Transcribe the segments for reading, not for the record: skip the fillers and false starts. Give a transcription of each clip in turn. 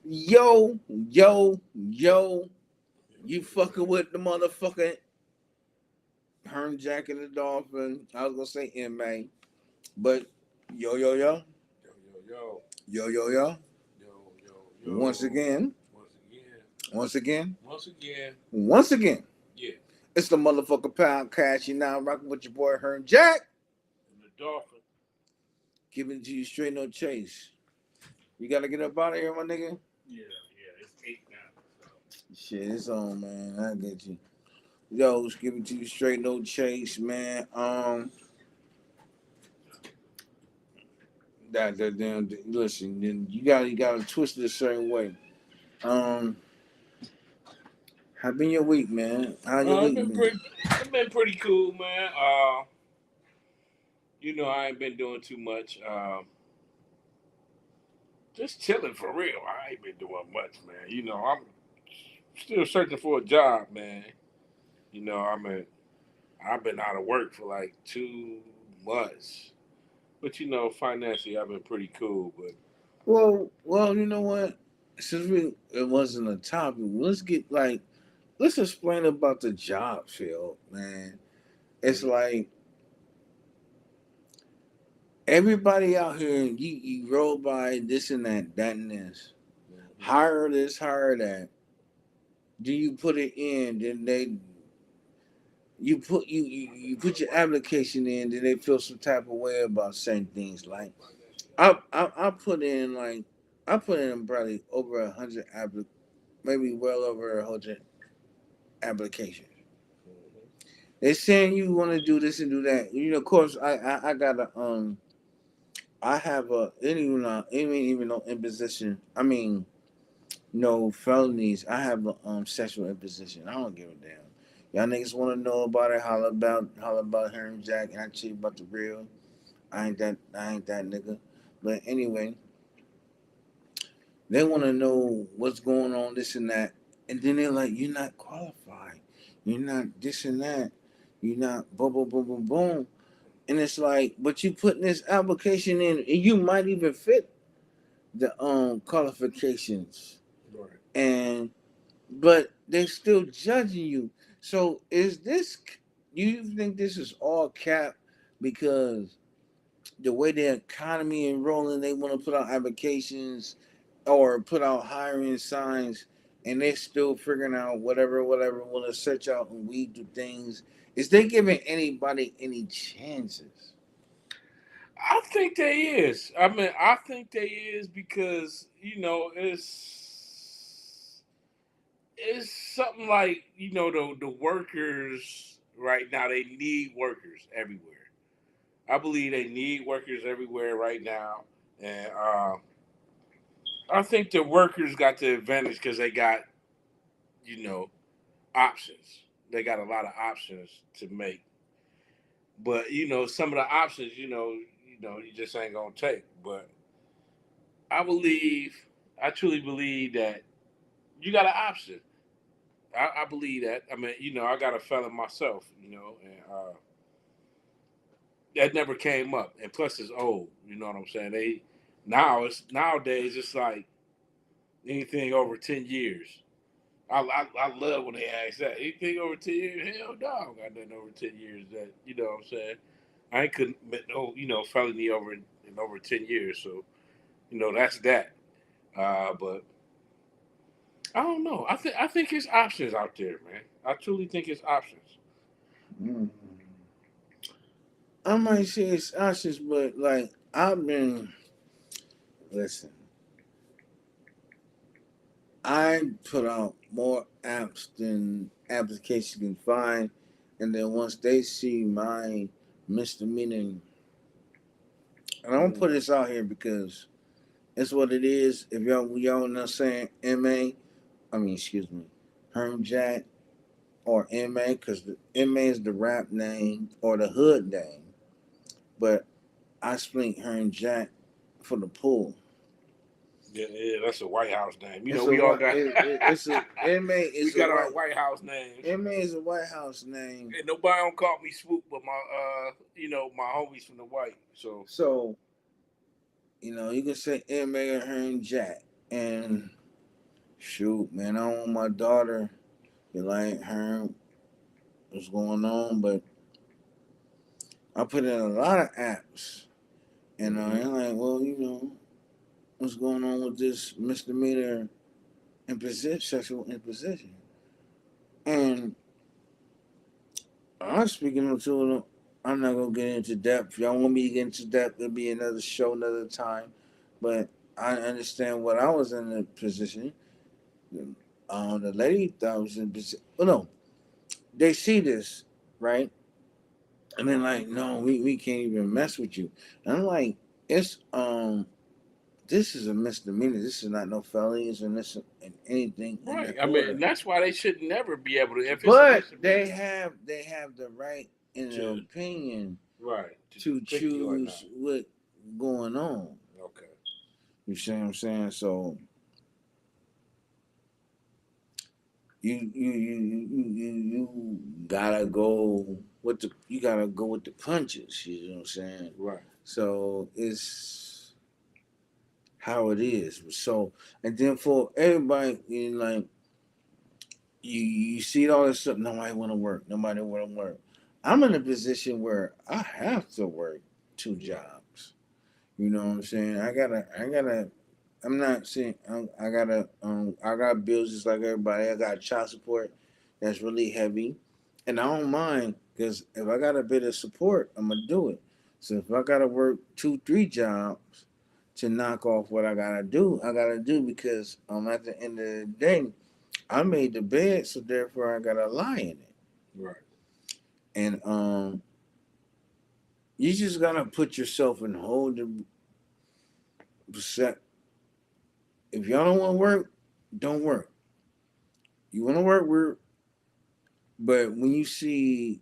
Yo, yo, yo, you fucking with the motherfucking Herm Jack and the Dolphin. I was gonna say MA, but yo, yo, yo, Yo, yo, yo, yo, yo, yo. yo, yo, Once yo. again, Once again, once again, once again, once again. yeah. It's the motherfucking podcast. You now rocking with your boy Herm Jack. And the dolphin. Giving it to you straight no chase. You gotta get up out of here, my nigga. Yeah, yeah. It's 8 now. So. Shit, it's on, man. I get you. Yo, it's giving to you straight no chase, man. That damn. Listen, you gotta twist it a certain way. Um, how been your week, man? How your It's week been been? pretty. It's been pretty cool, man. I ain't been doing too much. Just chilling for real. I ain't been doing much, man. I'm still searching for a job, man. You know, I mean, I've been out of work for like 2 months. But financially, I've been pretty cool. But Well, you know what? Since it wasn't a topic, let's explain about the job field, man. It's Mhm. like everybody out here, you roll by this and that and this. Mhm. Hire this, hire that. Do you put it in? Then you put your application in. Then they feel some type of way about certain things. Like I put in probably over 100 maybe well over 100 applications. Mhm. They're saying you want to do this and do that. Of course, I got I have a even no imposition. I mean, no felonies. I have a sexual imposition. I don't give a damn. Y'all niggas want to know about it? Holla about Harry Jack. And I tell you about the real. I ain't that nigga. But anyway, they want to know what's going on, this and that, and then they're like, "You're not qualified. You're not this and that. You're not boom, boom, boom, boom, boom." And it's like, but you putting this application in, and you might even fit the qualifications, Right. and but they're still judging you. So is this? You think this is all cap because the way the economy is rolling, they want to put out applications or put out hiring signs, and they're still figuring out whatever, want to search out and weed through things. Is they giving anybody any chances? I think there is. I mean, I think there is because it's something like the workers right now. They need workers everywhere. I believe they need workers everywhere right now, and I think the workers got the advantage because they got you know options. They got a lot of options to make, but some of the options you just ain't gonna take. But I believe, I truly believe that you got an option. I believe that. I mean, I got a felon myself, and that never came up. And plus, it's old. You know what I'm saying? Nowadays it's like anything over 10 years. I love when they ask that. Anything over 10 years? Hell no, I don't got nothing over 10 years. That what I'm saying. I ain't couldn't commit no felony in over 10 years. So that's that. But I don't know. I think it's options out there, man. I truly think it's options. Mm. I might say it's options, but like I've been listen. I put out more apps than applications can find, and then once they see my misdemeanor, and I don't put this out here because it's what it is. If y'all not saying MA, I mean excuse me, Herm Jack or MA, because the MA is the rap name or the hood name, but I split Herm Jack for the pool. Yeah, yeah, that's a White House name. It's a We all white. got It's a MA we is a got our white. White House names. MA is a White House name. And nobody don't call me Swoop, but my my homies from the White. So So you can say MA or Herm Jack, and Shoot, man, I don't want my daughter to like her what's going on, but I put in a lot of apps, and Mm-hmm. they're like, well, what's going on with this misdemeanor imposition, sexual imposition, and I'm speaking to them. I'm not gonna get into depth. If y'all want me to get into depth, it'll be another show, another time. But I understand what I was in the position. The lady thought I was in position. Oh no, they see this, right? And then like, no, we can't even mess with you. And I'm like, it's this is a misdemeanor. This is not no felonies and this and anything in Right. that I mean, order. and that's why they should never be able to. If it's a But misdemeanor, they have the right, in their to opinion, right to to pick you or not. choose what going on. Okay. You see what I'm saying? So you gotta go with the punches. You know what I'm saying? Right. So it's how it is. So and then for everybody, like you see all this stuff. Nobody want to work. Nobody want to work. I'm in a position where I have to work two Right. jobs. You know what I'm saying? I gotta. I'm not saying I gotta. I got bills just like everybody. I got child support that's really heavy, and I don't mind because if I got a bit of support, I'm gonna do it. So if I gotta work two, three jobs to knock off what I gotta do, I gotta do because at the end of the day, I made the bed, so therefore I gotta lie in it. Right. And you just gotta put yourself in hold the set. If y'all don't want to work, don't work. You want to work, but when you see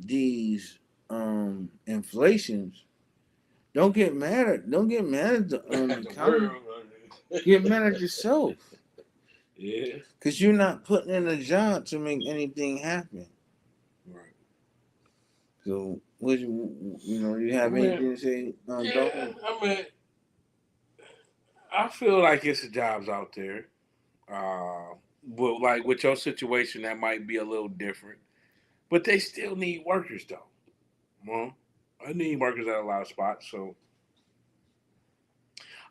these inflations, don't get mad at the The economy. world. Get mad at yourself Yeah. because you're not putting in a job to make anything happen. Right. So, you I have mean, anything to say, yeah. Dolphin? I mean, I feel like it's jobs out there. But like with your situation, that might be a little different. But they still need workers, though. Well, I need workers at a lot of spots. So,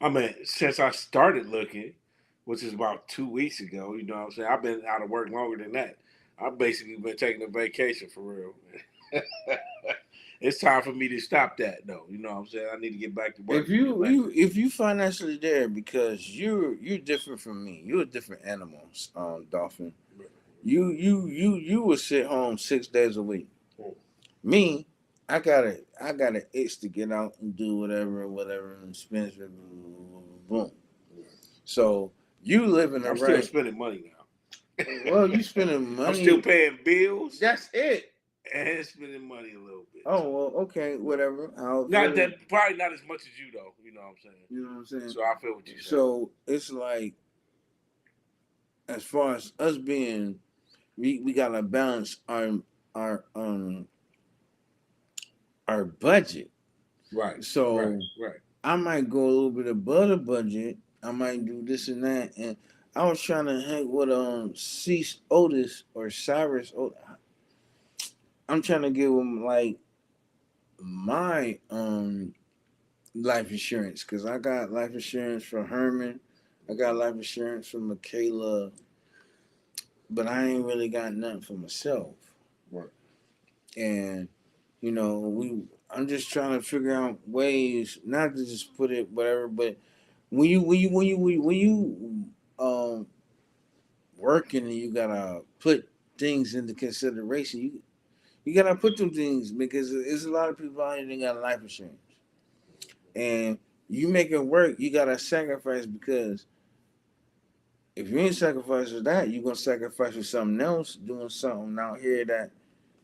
I mean, since I started looking, which is about 2 weeks ago, you know what I'm saying? I've been out of work longer than that. I've basically been taking a vacation for real. It's time for me to stop that, though. You know what I'm saying? I need to get back to If work again. you financially there because you're different from me. You're a different animal, Dolphin. You will sit home 6 days a week. Me, I got an itch to get out and do whatever and spend boom. So you live in the I'm still right. spending money now. Well, you spending I'm still money. paying bills That's it. and spending money a little bit Oh too. well, okay, whatever. I'll Not feel it. that probably not as much as you though. You know what I'm saying? You know what I'm saying? So I feel what you're saying. So it's like as far as us being, we gotta balance our our budget. Right, right, So right. I might go a little bit above the budget. I might do this and that. And I was trying to hang with Cease Otis or Cyrus Otis. I'm trying to give him like my life insurance because I got life insurance for Herman. I got life insurance for Michaela, but I ain't really got nothing for myself. Right. And we I'm just trying to figure out ways not to just put it whatever, but when you working and you gotta put things into consideration, you gotta put them things because there's a lot of people out here that got life insurance, and you make it work. You gotta sacrifice because if you ain't sacrificing that, you're gonna sacrifice for something else, doing something out here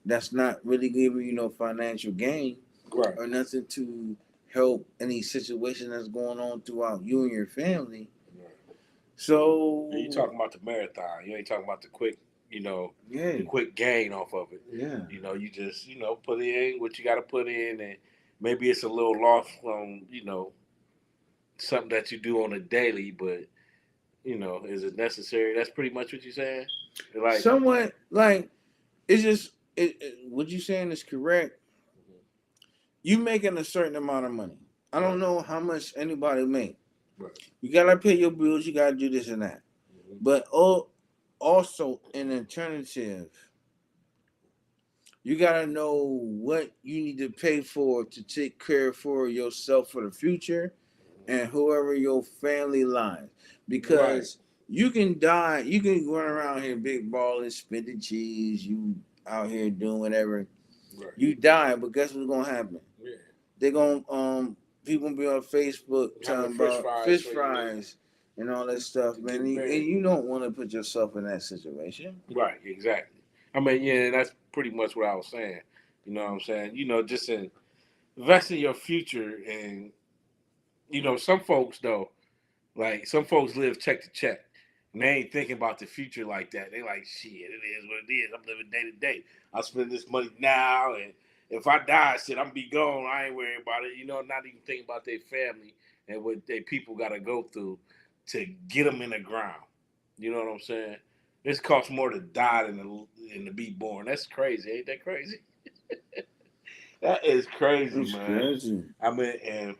that's not really giving you no financial gain Right. or nothing to help any situation that's going on throughout you and your family. Right. And you So talking about the marathon. You ain't talking about the quick, yeah, the quick gain off of it. yeah. You just, put in what you got to put in, and maybe it's a little loss from, something that you do on a daily, but Is it necessary? That's pretty much what you're saying. Like, Somewhat like it's just what you saying is correct. You making a certain amount of money. I don't right, know how much anybody make. right, You gotta pay your bills. You gotta do this and that. But also an alternative, you gotta know what you need to pay for to take care for yourself for the future and whoever your family lies. right, Because you can die, you can run around here big balling, spending cheese, you out here doing whatever. right. You die, but guess what's gonna happen? Yeah. They're gonna people gonna be on Facebook Having talking fish about fries fish for you fries and all that stuff, to man. get And buried. you don't want to put yourself in that situation. Right, exactly. I mean, yeah, that's pretty much what I was saying. You know what I'm saying? Just invest in your future, and some folks though, like some folks live check to check. And they ain't thinking about the future like that. They like, shit, it is what it is. I'm living day to day. I spend this money now, and if I die, shit, I'm be gone. I ain't worried about it. Not even thinking about their family and what their people got to go through to get them in the ground. You know what I'm saying? This costs more to die than to be born. That's crazy. Ain't that crazy? That is crazy, It's man. crazy. I mean, and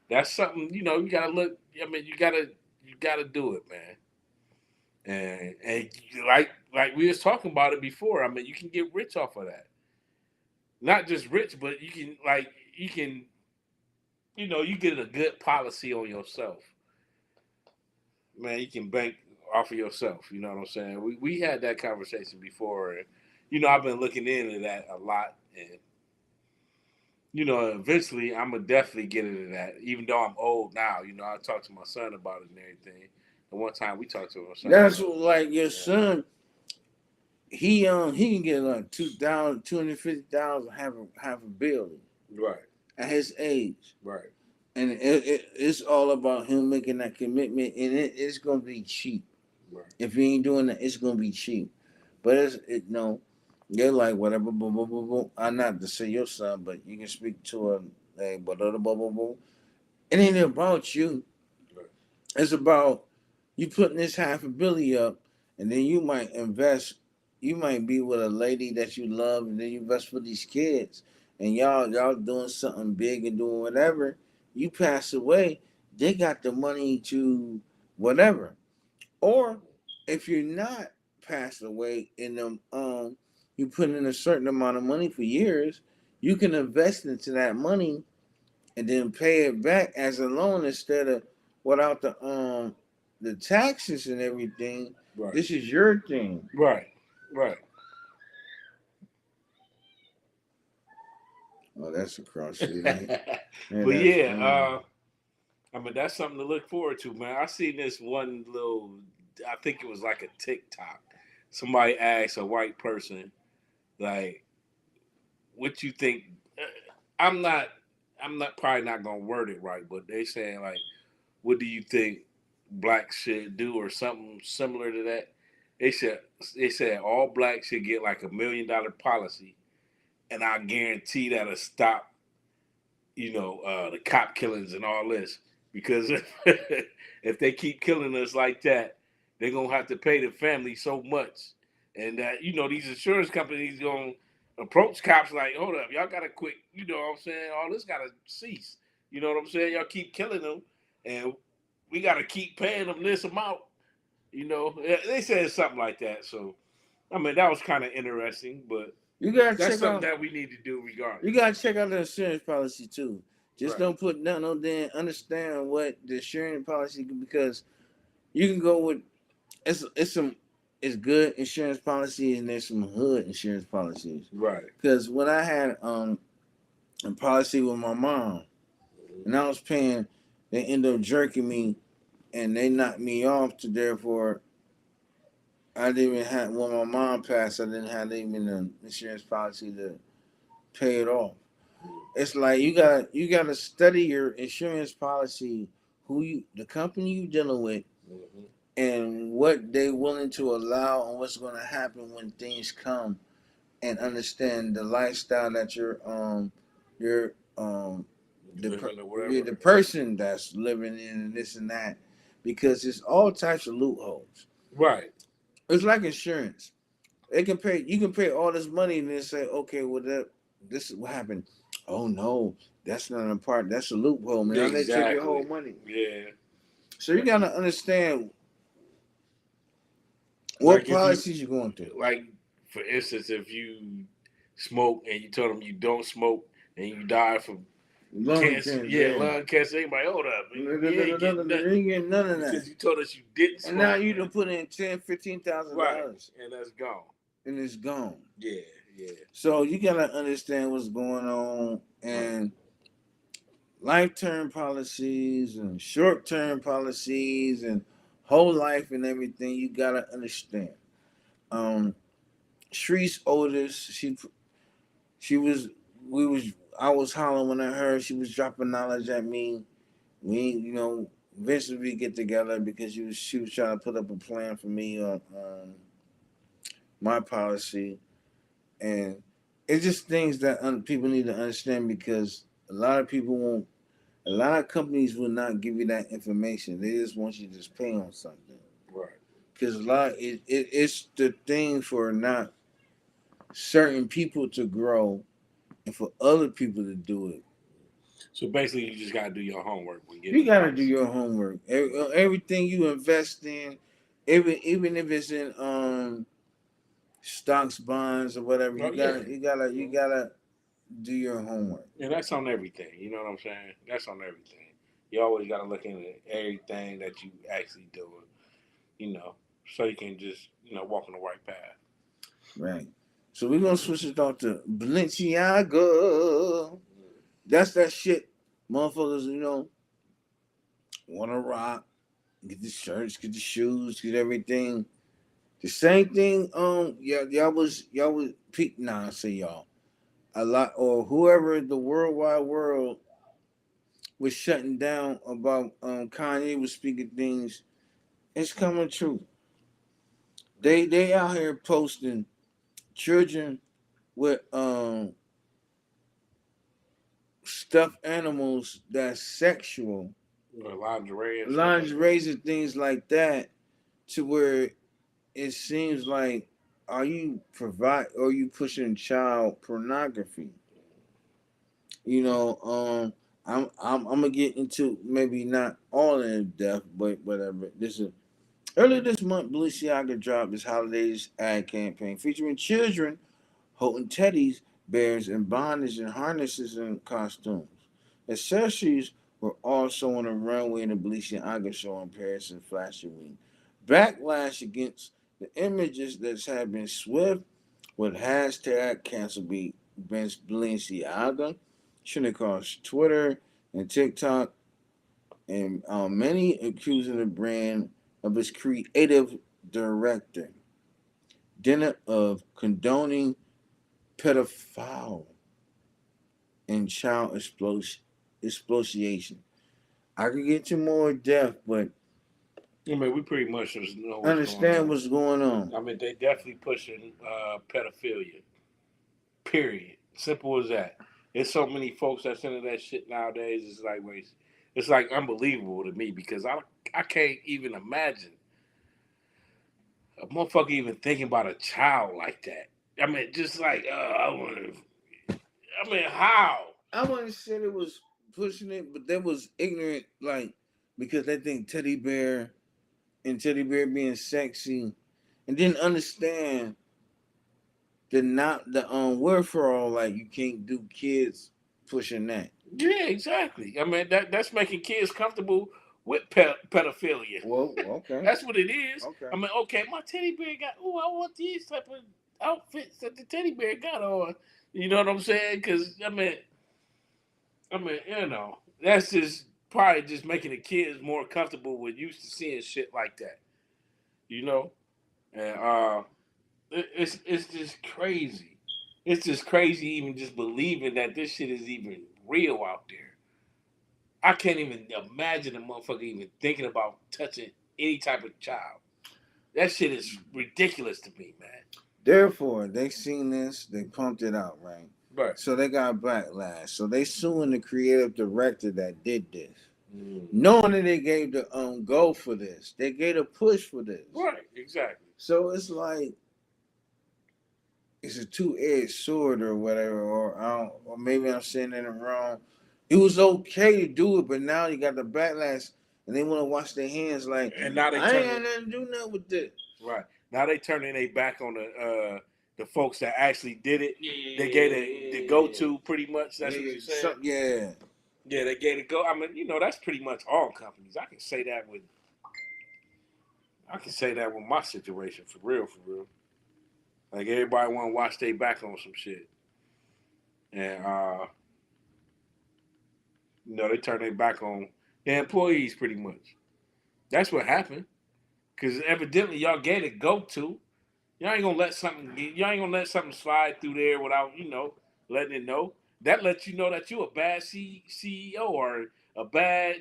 that's something you gotta look. I mean, you gotta do it, man. And like we was talking about it before. I mean, you can get rich off of that. Not just rich, but you get a good policy on yourself, man. You can bank off of yourself. You know what I'm saying? We had that conversation before, and I've been looking into that a lot, and eventually I'm gonna definitely get into that. Even though I'm old now, I talked to my son about it and everything. And one time we talked to my son That's about what, like your it. Yeah. son. He can get like 2,000, 250,000, have a building Right, at his age, right, and it's all about him making that commitment, and it's gonna be cheap. right. If he ain't doing that, it's gonna be cheap. But no, they're like whatever, boom, boom, boom, boom. I'm not to say your son, but you can speak to a whatever, boom, boom, boom. It ain't about you. Right. It's about you putting this half a billy up, and then you might invest. You might be with a lady that you love, and then you invest for these kids, and y'all doing something big and doing whatever. You pass away, they got the money to whatever. Or if you're not passed away in them, you put in a certain amount of money for years, you can invest into that money and then pay it back as a loan instead of without the taxes and everything. Right. This is your thing. Right. Right. Oh, that's a cross street. Yeah, But that's yeah, I mean that's something to look forward to, man. I seen this one little. I think it was like a TikTok. Somebody asked a white person, like, "What you think?" I'm not. I'm not probably not gonna word it right, but they saying like, "What do you think blacks should do?" or something similar to that. They said all blacks should get like $1 million policy, and I guarantee that'll stop the cop killings and all this. Because if they keep killing us like that, they're gonna have to pay the family so much, and that these insurance companies gonna approach cops like, hold up, y'all gotta quit. You know what I'm saying? All this gotta cease. You know what I'm saying? Y'all keep killing them, and we gotta keep paying them this amount. They said something like that. So I mean, that was kind of interesting, but you gotta that's check something out. that we need to do You regardless. gotta check out the insurance policy too. Just Right. don't put no damn. Understand what the insurance policy because you can go with it's good insurance policies and there's some hood insurance policies. Right. Because when I had a policy with my mom and I was paying, they ended up jerking me and they knocked me off to therefore I didn't even have when my mom passed I didn't have even an insurance policy to pay it off. It's like you gotta study your insurance policy, who you the company you dealing with Mm-hmm. and what they willing to allow and what's gonna happen when things come and understand the lifestyle that you're the Living or you're whatever. the person that's living in and this and that because it's all types of loopholes. Right. It's like insurance. They can pay. You can pay all this money and then say, okay, well this is what happened. Oh no, that's not a part. That's a loophole, man. Now they take your whole Exactly. money. Yeah. So you gotta understand what Like if you, policies you're going through. like for instance, if you smoke and you told them you don't smoke and you die from Lung cancer, cancer, yeah, yeah. lung cancer, anybody hold up, No, no, you no, no, ain't no, no, getting no, you nothing ain't getting none of that. because you told us you didn't And now smoke, you man. done put in $10,000, $15,000, Right, and that's gone. and it's gone. Yeah, yeah. So you gotta understand what's going on, and life-term policies and short-term policies and whole life and everything. You gotta understand. Um, Shree's oldest, she was we was I was hollering at her. She was dropping knowledge at me. We, eventually we get together because she was trying to put up a plan for me on my policy, and it's just things that people need to understand because a lot of people won't. A lot of companies will not give you that information. They just want you to just pay on something. Right. Because it's the thing for not certain people to grow and for other people to do it. So basically, you just gotta do your homework when You getting a gotta do policy. your homework. Everything you invest in, even if it's in stocks, bonds, or whatever, Oh yeah. you gotta do your homework. And that's on everything. You know what I'm saying? That's on everything. You always got to look into everything that you actually do, so you can just, walk on the right path. Right. So we're gonna switch it off to Balenciaga. That's that shit. Motherfuckers, wanna rock, get the shirts, get the shoes, get everything. The same thing, yeah, y'all was nah, I say y'all. A lot or whoever the worldwide world was shutting down about Kanye was speaking things, it's coming true. They out here posting children with stuffed animals that's sexual, Lingerie and stuff like that. lingerie and things like that, to where it seems like, are you pushing child pornography? You know, I'm gonna get into maybe not all in depth, but whatever. This is earlier this month. Balenciaga dropped his holidays ad campaign featuring children holding teddies bears in bondage and harnesses and costumes. Accessories were also on the runway in the Balenciaga show in Paris and Fashion Week. Backlash against the images that have been swift with hashtag cancel be Balenciaga, shouldn't across Twitter and TikTok, and many accusing the brand of its creative director, dinner of condoning pedophile and child exploitation. I could get to more depth, but I mean, we pretty much just know what's going understand on. what's going on. I mean, they definitely pushing pedophilia. Period. Simple as that. There's so many folks that's into that shit nowadays. It's like unbelievable to me because I can't even imagine a motherfucker even thinking about a child like that. I mean, just like I mean, how? I wouldn't say it was pushing it, but they was ignorant, like because they think teddy bear and teddy bear being sexy, and didn't understand the word for all, like you can't do kids pushing that. Yeah, exactly. I mean, that's making kids comfortable with pedophilia. Well, okay, That's what it is. okay. I mean, okay, my teddy bear got. Oh, I want these type of outfits that the teddy bear got on. You know what I'm saying? Because that's just probably just making the kids more comfortable with used to seeing shit like that. You know, and it's just crazy. It's just crazy even just believing that this shit is even real out there. I can't even imagine a motherfucker even thinking about touching any type of child. That shit is ridiculous to me, man. Therefore, they seen this, they pumped it out, right? Right. So they got backlash. So they suing the creative director that did this. knowing that they gave the go for this, they gave a push for this. Right, exactly. So it's like it's a two-edged sword or whatever, or maybe I'm saying it wrong. It was okay to do it, but now you got the backlash, and they want to wash their hands like, And now they I ain't turn got nothing to do nothing with this. right now they turning their back on the folks that actually did it. They gave the go to pretty much. That's what you said. Yeah. Yeah, they gave it go. I mean, that's pretty much all companies. I can say that with my situation for real, for real. Like everybody want to watch their back on some shit, and they turn their back on their employees pretty much. That's what happened. Cause evidently y'all gave it go to. Y'all ain't gonna let something slide through there without letting it know. That lets you know that you a bad CEO or a bad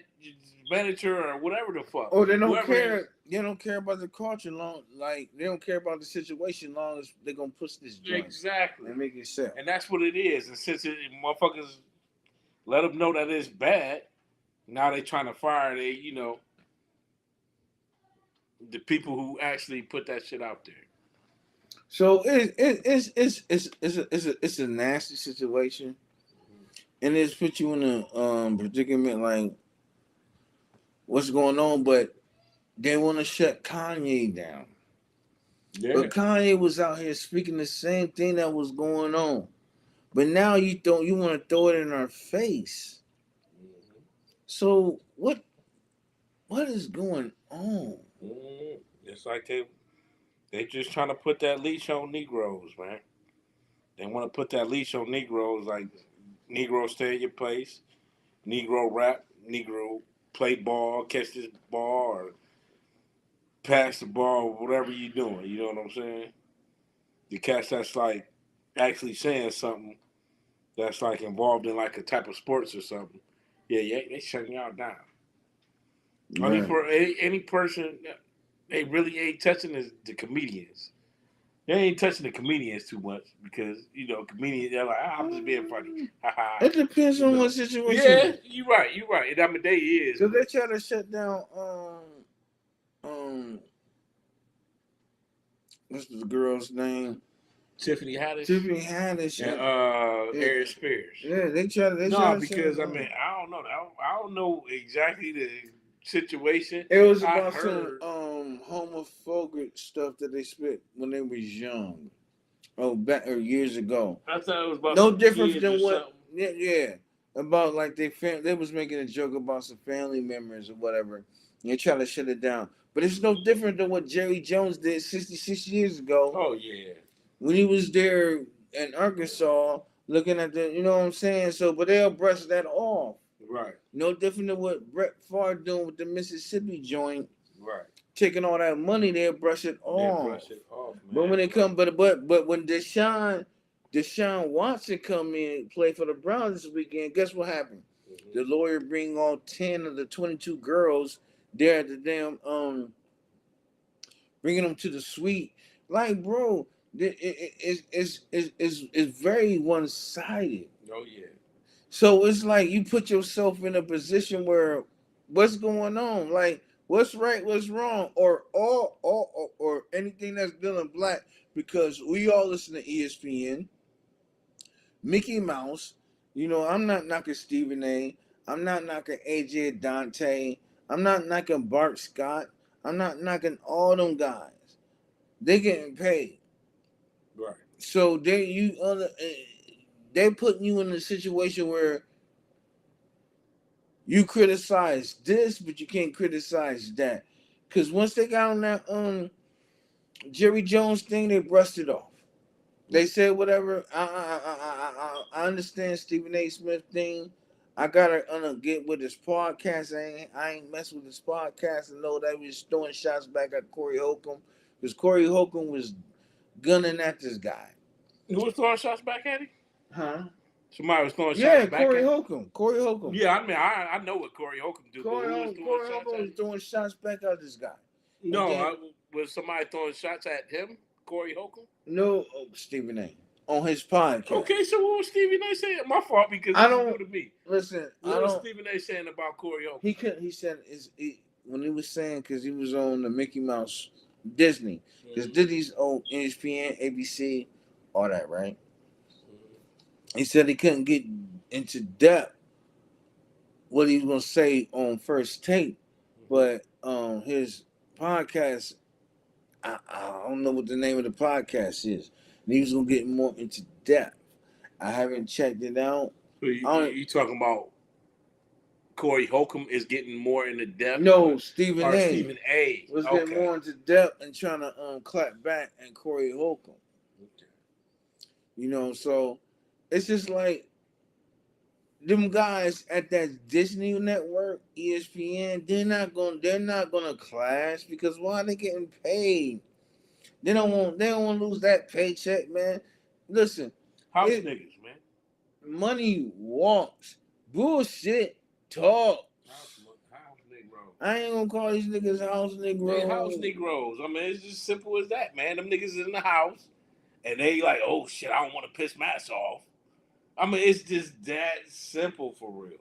manager or whatever the fuck. Oh, they don't Whoever care. They don't care about the culture long. Like they don't care about the situation long as they're gonna push this joint exactly and make it sell. And that's what it is. And since motherfuckers let them know that it's bad, now they trying to fire the people who actually put that shit out there. So it's a nasty situation, and it's put you in a predicament like what's going on. But they want to shut Kanye down. Yeah. But Kanye was out here speaking the same thing that was going on, but now you want to throw it in our face. Mm-hmm. So what is going on? Mm-hmm. It's like they just trying to put that leash on Negroes, man. They want to put that leash on Negroes, like Negro stay in your place, Negro rap, Negro play ball, catch this ball, or pass the ball, whatever you doing. You know what I'm saying? The cats that's like actually saying something that's like involved in like a type of sports or something. Yeah, they shutting y'all down. Right. Only for any person they really ain't touching is the comedians. They ain't touching the comedians too much because comedians they're like, I'm just being funny. It depends on what situation. Yeah, you're right. And I mean they is. So they try to shut down what's the girl's name? Tiffany Haddish. And Aaron Spears. Yeah, they try to. Because I mean I don't know. I don't know exactly the situation. It was about some homophobic stuff that they spit when they was young. Oh, back or years ago. I thought it was about no different than what. Yeah. About like they was making a joke about some family members or whatever. And they try to shut it down, but it's no different than what Jerry Jones did 66 years ago. Oh yeah. When he was there in Arkansas, looking at the, you know what I'm saying. So, but they'll brush that off. Right. No different than what Brett Favre doing with the Mississippi joint. Right. Taking all that money, they'll brush it off. Man. But when it come, but when Deshaun Watson come in play for the Browns this weekend, guess what happened? Mm-hmm. The lawyer bring all 10 of the 22 girls there at the damn bringing them to the suite. Like, bro, it's very one-sided. Oh yeah. So it's like you put yourself in a position where what's going on? Like what's right, what's wrong, or anything that's dealing black, because we all listen to ESPN, Mickey Mouse. I'm not knocking Stephen A. I'm not knocking AJ Dante. I'm not knocking Bart Scott. I'm not knocking all them guys. They getting paid. Right. So they putting you in a situation where you criticize this, but you can't criticize that. Because once they got on that Jerry Jones thing, they brushed it off. They said whatever. I understand Stephen A. Smith thing. I gotta get with his podcast. I ain't mess with his podcast and know that he was throwing shots back at Corey Holcomb, because Corey Holcomb was gunning at this guy. Who was throwing shots back at him? Huh? Somebody was throwing shots back at him. Corey Holcomb. Yeah, I mean, I know what Corey Holcomb do. Corey Holcomb was throwing shots back at this guy. No, was somebody throwing shots at him, Corey Holcomb? No, Stephen A. on his podcast. Okay, so what was Stephen A. saying? My fault because I it's don't new to me. listen. What was Stephen A. saying about Corey Holcomb? He couldn't. He said when he was saying because he was on the Mickey Mouse Disney because Disney's on ESPN, ABC, all that, right? He said he couldn't get into depth what he was gonna say on first take, but his podcast, I don't know what the name of the podcast is. And he was gonna get more into depth. I haven't checked it out. So you talking about Corey Holcomb is getting more into depth? No, Stephen A. Stephen A. was getting more into depth and trying to clap back and Corey Holcomb. Okay. You know, so it's just like them guys at that Disney network, ESPN, they're not gonna clash because why are they getting paid? They don't want to lose that paycheck, man. Listen, house niggas, man. Money walks, bullshit talk. House Negroes. I ain't gonna call these niggas house Negroes. They house Negroes. I mean, it's just simple as that, man. Them niggas is in the house, and they like, oh shit, I don't want to piss Mass off. I mean, it's just that simple for real.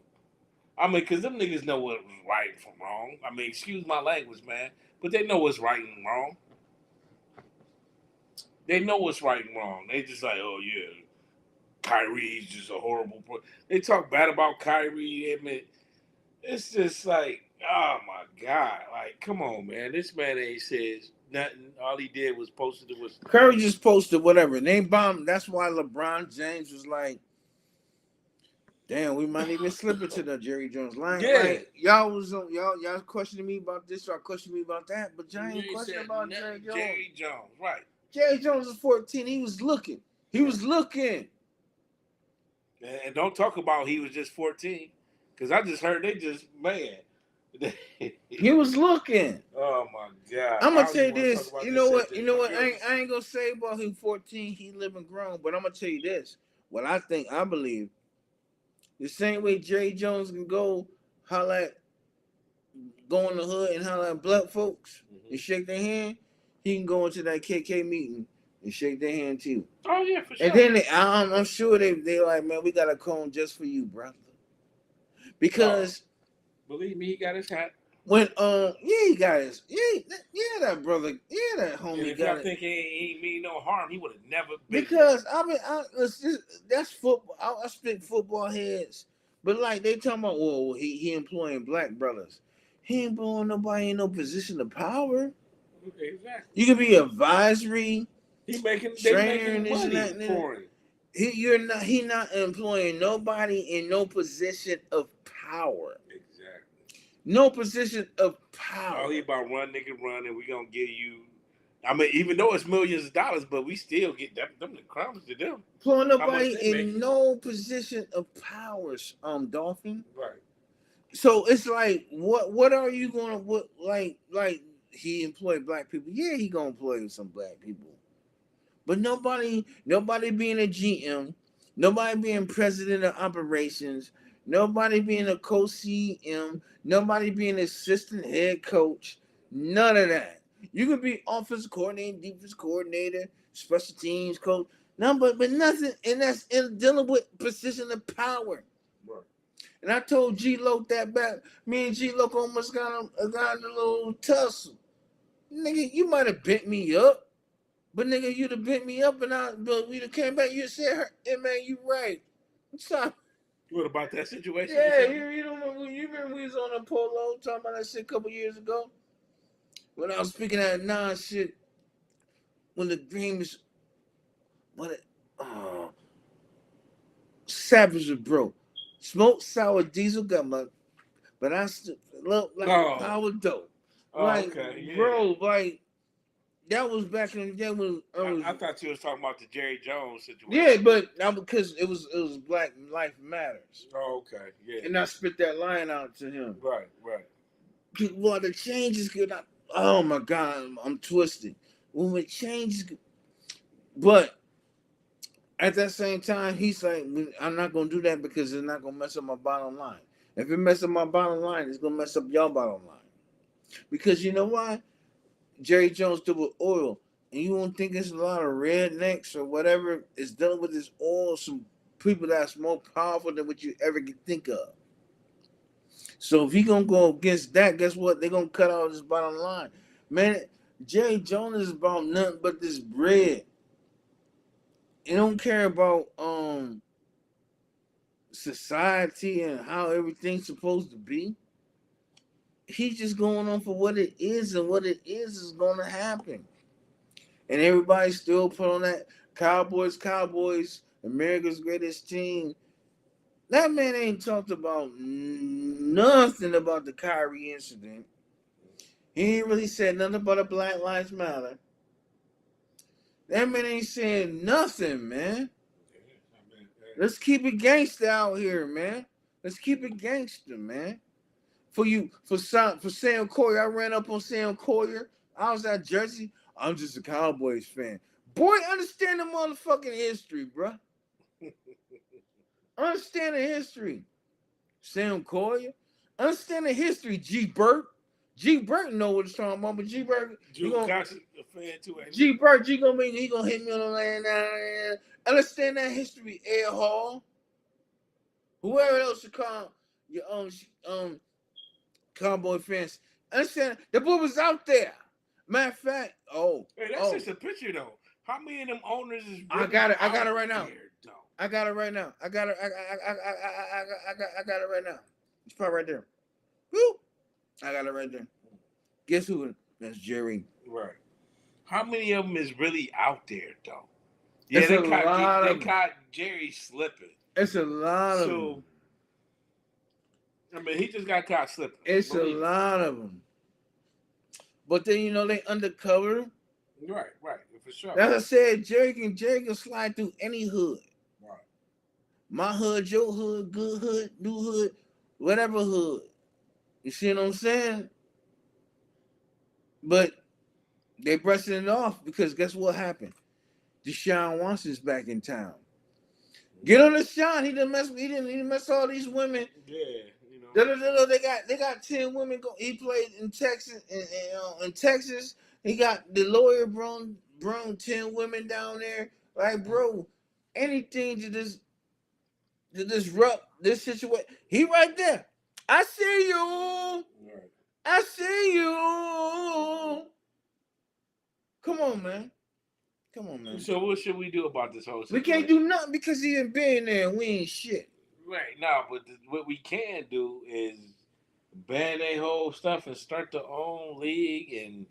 I mean, because them niggas know what's right from wrong. I mean, excuse my language, man, but they know what's right and wrong. They know what's right and wrong. They just like, oh yeah, Kyrie's just a horrible. They talk bad about Kyrie. I mean, it's just like, oh my god, like, come on, man. This man ain't says nothing. All he did was posted it was Curry just posted whatever. They bombed. That's why LeBron James was like, damn, we might even slip into the Jerry Jones line. Yeah. Like, y'all questioning me about this, y'all questioning me about that, but y'all ain't questioning about Jerry Jones. Jerry Jones, right. Jerry Jones was 14. He was looking. And don't talk about he was just 14. Because I just heard they just, man. He was looking. Oh my God. I'm gonna tell you this. You know what? I ain't gonna say about him 14, he living grown, but I'm gonna tell you this. What I believe. The same way Jerry Jones can go in the hood and holler at black folks and shake their hand, he can go into that KK meeting and shake their hand too. Oh yeah, for sure. And then I'm sure they like, man, we got a cone just for you, brother. Because believe me, he got his hat. When he got his that brother, that homie. And if y'all think he ain't mean no harm, he would have never been. Because that's football. I speak football heads, but like they talking about, well, he employing black brothers. He ain't employing nobody in no position of power. Exactly. You could be advisory. He making trainer money for him. He not employing nobody in no position of power. No position of power. Oh, he about run, and we gonna give you. I mean, even though it's millions of dollars, but we still get them the crumbs to them. Pulling nobody in no position of power, Dolphin. Right. So it's like, what are you gonna like he employed black people? Yeah, he gonna employ some black people, but nobody being a GM, nobody being president of operations. Nobody being a co-CM, nobody being assistant head coach, none of that. You could be offensive coordinator, defense coordinator, special teams coach, but nothing, and that's in dealing with position of power. Right. And I told G-Lo that back. Me and G-Lo almost got in a little tussle. Nigga, you might have bent me up, but nigga, you'd have bent me up, but we'd have came back. You said, "Hey man, you right." What's up? What about that situation? Yeah, you remember we was on a polo talking about that shit a couple years ago? When I was speaking that shit, when the dreams, Savage was broke. Smoked sour diesel got my, but I still look like power dope. Bro, like, that was back in the day when I thought you was talking about the Jerry Jones situation. Yeah, but now because it was Black Life Matters. Oh, okay, yeah. And I spit that line out to him. Right. Well, the change is good. Oh my God, I'm twisted. When it changes, but at that same time, he's like, I'm not gonna do that because it's not gonna mess up my bottom line. If it messes up my bottom line, it's gonna mess up your bottom line. Because you know why? Jerry Jones did with oil. and you won't think it's a lot of rednecks or whatever. It's done with this oil. Some people that's more powerful than what you ever could think of. So if he gonna go against that, guess what? They gonna cut out his bottom line. Man, Jerry Jones is about nothing but this bread. He don't care about society and how everything's supposed to be. He's just going on for what it is, and what it is gonna happen. And everybody still put on that Cowboys, America's greatest team. That man ain't talked about nothing about the Kyrie incident. He ain't really said nothing about a Black Lives Matter. That man ain't saying nothing, man. Let's keep it gangster out here, man. Let's keep it gangster, man. For Sam Collier, I ran up on Sam Collier. I was at Jersey. I'm just a Cowboys fan. Boy, understand the motherfucking history, bruh. Understand the history. Sam Collier. Understand the history, G. Burt. G. Burt know what it's talking about, but G. Burt, Drew Carson, a fan too. G. Burt, he gonna hit me on the land. Understand that history, Air Hall. Whoever else you call your Cowboy fans. Understand the boy was out there. Matter of fact, hey, that's just a picture though. How many of them owners is? I got it right now. There, I got it right now. I got it right now. It's probably right there. Woo! I got it right there. Guess who? That's Jerry. Right. How many of them is really out there though? Yeah, they caught Jerry slipping. It's a lot of them. I mean, he just got caught slipping. It's a lot of them. But then they undercover. Right, for sure. As I said, Jerry can slide through any hood. Right. My hood, your hood, good hood, new hood, whatever hood. You see what I'm saying? But they brushing it off because guess what happened? Deshaun Watson's back in town. Get on the shot. He didn't mess all these women. Yeah, They got 10 women. He played in Texas. In Texas, he got the lawyer brung 10 women down there. Like, bro, anything to disrupt this situation. He right there. I see you. Right. I see you. Come on, man. So what should we do about this whole situation? We can't do nothing because he ain't been there and we ain't shit. Right. No, but what we can do is ban their whole stuff and start their own league, and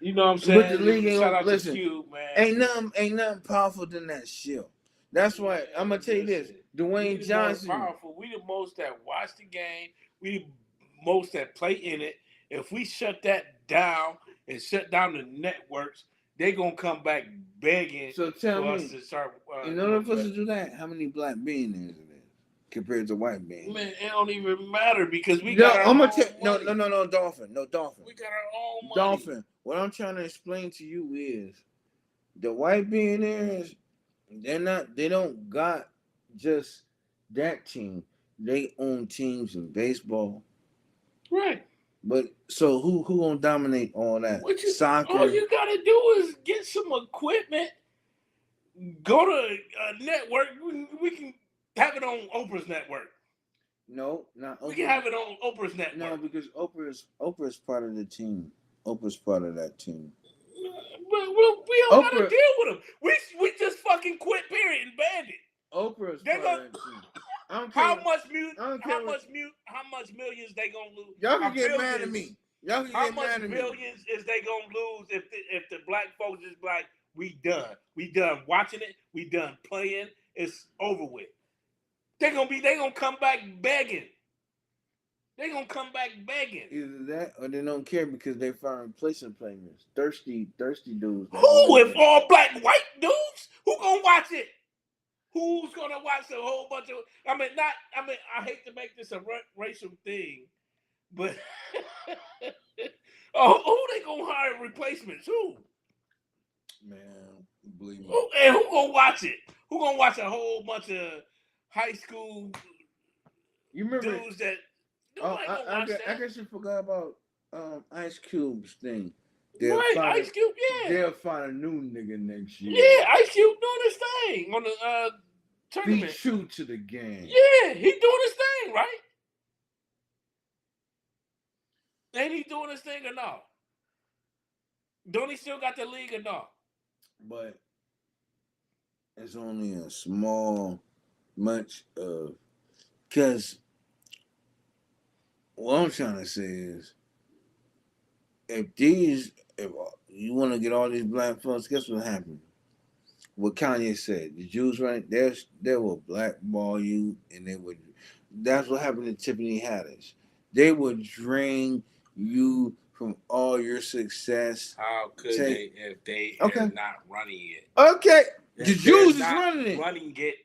you know what I'm saying? But the league ain't listen. Cube, man. Ain't nothing powerful than that shit. That's why I'm gonna tell you this. Dwayne Johnson. Powerful. We the most that watch the game. We the most that play in it. If we shut that down and shut down the networks, they gonna come back begging so tell for me, us to start. In order for us to do that, how many black billionaires are there compared to white billionaires? Man, it don't even matter because we got our own money. No, Dolphin. We got our own money. Dolphin. What I'm trying to explain to you is the white billionaires, they don't got just that team. They own teams in baseball. Right. But so who gonna dominate all that? Soccer. All you gotta do is get some equipment. Go to a network. We can have it on Oprah's network. No, not Oprah. We can have it on Oprah's network. No, because Oprah's part of the team. Oprah's part of that team. But we don't gotta deal with them. We just fucking quit. Period and banned it. Oprah's part of that team. How much millions they gonna lose? Y'all can get mad at me. How much billions is they gonna lose if the black folks is like, we done watching it, we done playing, it's over with. They gonna come back begging. Either that or they don't care because they find replacement players. Thirsty dudes. Who? If all black white dudes? Who gonna watch it? Who's gonna watch a whole bunch of? I hate to make this a racial thing, but who they gonna hire replacements? Who? Man, believe me. Who gonna watch it? Who gonna watch a whole bunch of high school dudes that? I guess you forgot about Ice Cube's thing. Right, Ice Cube, yeah. They'll find a new nigga next year. Yeah, Ice Cube doing his thing on the tournament. Be true to the game. Yeah, he doing his thing, right? Ain't he doing his thing or no? Don't he still got the league or no? But it's only a small much of, because what I'm trying to say is, if you want to get all these black folks, guess what happened? What Kanye said, the Jews right there, they will blackball you, and they would. That's what happened to Tiffany Haddish. They would drain you from all your success. How could they if they Okay. are not running it? Okay, If the Jews is not running it. Running it.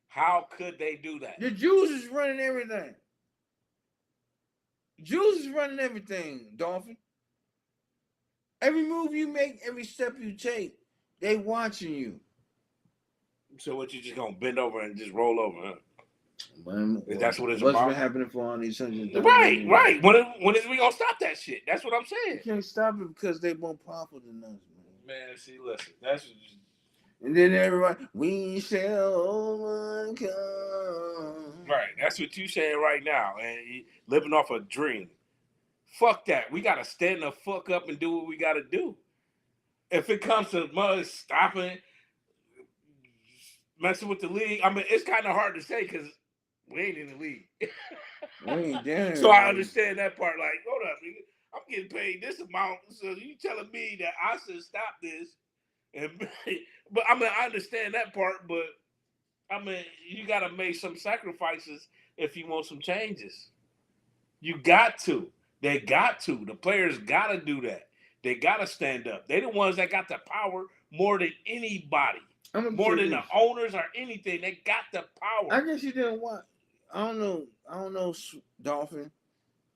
How could they do that? The Jews is running everything. Jews is running everything, Dolphin. Every move you make, every step you take, they watching you. So what, you just gonna bend over and just roll over, huh? That's what it's What's about. been happening for all these hundreds? Right. When is we gonna stop that shit? That's what I'm saying. You can't stop it because they more powerful than us, man. Man, see, listen, that's. And then everybody, we shall overcome. Right, that's what you saying right now, and living off a dream. Fuck that. We gotta stand the fuck up and do what we gotta do. If it comes to mud stopping, messing with the league, I mean, it's kind of hard to say because we ain't in the league. We ain't there. So I understand that part. Like, hold up, nigga. I'm getting paid this amount, so you telling me that I should stop this? But I mean, I understand that part, but I mean, you got to make some sacrifices if you want some changes. You got to. They got to. The players got to do that. They got to stand up. They're the ones that got the power more than anybody. More than the owners or anything. They got the power. I guess you didn't want. I don't know, Dolphin,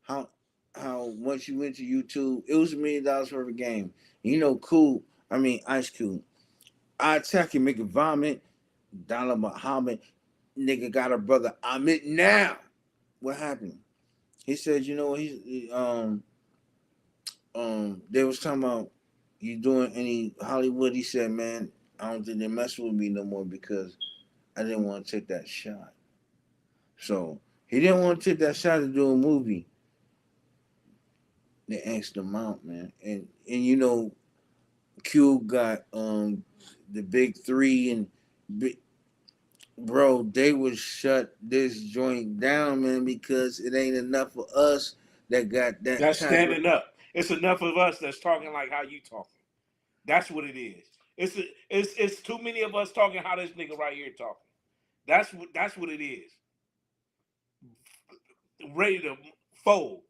how once you went to YouTube, it was $1 million for a game. You know, Ice Cube. I attack and make a vomit. Dollar Muhammad, nigga got a brother. Amit now. What happened? He said, you know, they was talking about you doing any Hollywood. He said, man, I don't think they mess with me no more because I didn't want to take that shot. So he didn't want to take that shot to do a movie. They asked him out, man, and you know, Q got the big three and bro, they would shut this joint down, man, because it ain't enough for us that got that. That's standing up. It's enough of us that's talking like how you talking. That's what it is. It's too many of us talking how this nigga right here talking. That's what it is. Ready to fold.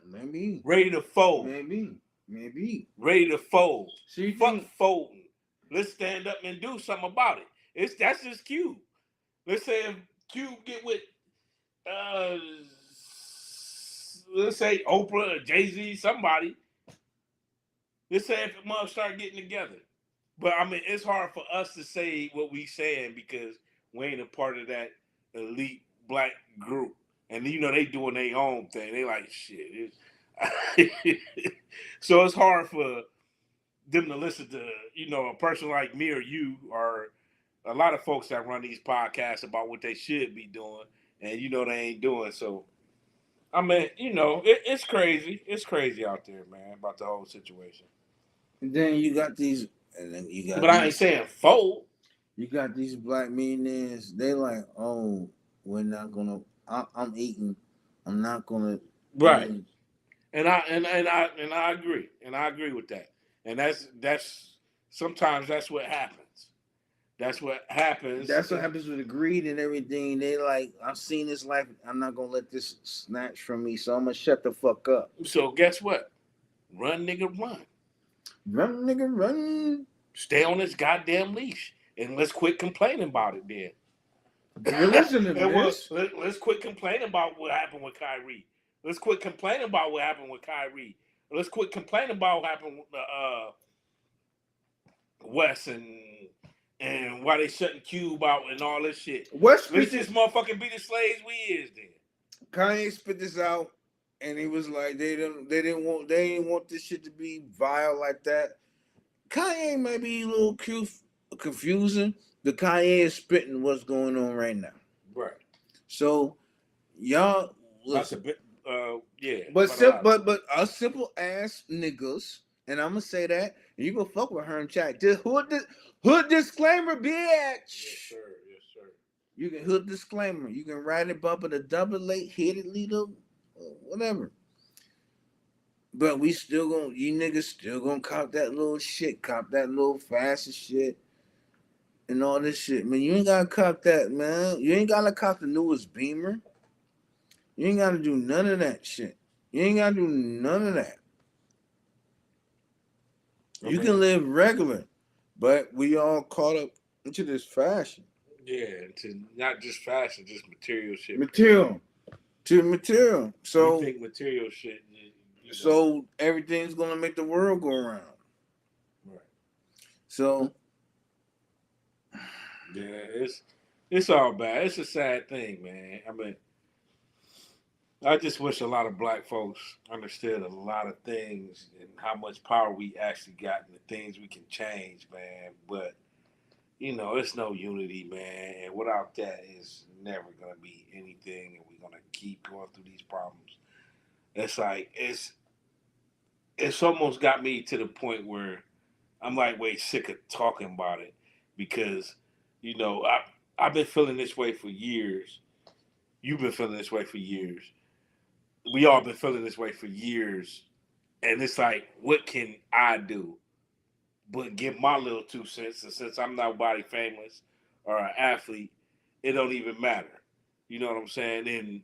Maybe. Ready to fold. Maybe. Ready to fold. See, fuck folding. Let's stand up and do something about it. That's just Cube. Let's say if Cube get with let's say Oprah or Jay-Z, somebody. Let's say if mom start getting together. But I mean, it's hard for us to say what we saying because we ain't a part of that elite black group. And you know they doing their own thing. They like shit. So it's hard for them to listen to, you know, a person like me or you or a lot of folks that run these podcasts about what they should be doing, and you know they ain't doing. So, I mean, you know, it's crazy. It's crazy out there, man, about the whole situation. And then you got these, and then you got. But I ain't saying fold. You got these black millionaires. They like, oh, we're not gonna. I'm eating. I'm not gonna. Right. And I agree. And I agree with that. And that's sometimes that's what happens. That's what happens. That's what happens with the greed and everything. They like, I've seen this life. I'm not gonna let this snatch from me, so I'm gonna shut the fuck up. So guess what? Run, nigga, run. Run, nigga, run. Stay on this goddamn leash, and let's quit complaining about it. Then. Listen to this. Let's quit complaining about what happened with Kyrie. Let's quit complaining about what happened with Kyrie. Let's quit complaining about what happened with Wes and why they shutting Cube out and all this shit. Let's just motherfucking be the slaves we is then. Kanye spit this out. and he was like, they didn't want this shit to be vile like that. Kanye might be a little confusing. The Kanye is spitting what's going on right now. Right. So y'all About the listen. bit. Yeah. But About a lot. but us simple ass niggas, and I'm gonna say that, and you gonna fuck with her in chat. Just hood disclaimer, bitch. Yes, sir. Yes, sir. You can hood disclaimer. You can write it bumper the double late, hit it, leader, whatever. But we still gonna, you niggas still gonna cop that little shit, cop that little fashion shit, and all this shit. Man, you ain't gotta cop that, man. You ain't gotta cop the newest Beamer. You ain't gotta do none of that shit. You ain't gotta do none of that. I You mean, can live regular, but we all caught up into this fashion. yeah, to not just fashion, just material shit. Period. Material to material. We So think material shit. You know. so everything's gonna make the world go around. Right. So Yeah, it's all bad. It's a sad thing, man. I mean, I just wish a lot of black folks understood a lot of things and how much power we actually got and the things we can change, man. But you know, it's no unity, man. And without that, it's never gonna be anything, and we're gonna keep going through these problems. It's like it's almost got me to the point where I'm like way sick of talking about it because you know I've been feeling this way for years. You've been feeling this way for years. We all been feeling this way for years, and it's like, what can I do but give my little 2 cents? And since I'm nobody famous or an athlete, it don't even matter. You know what I'm saying? And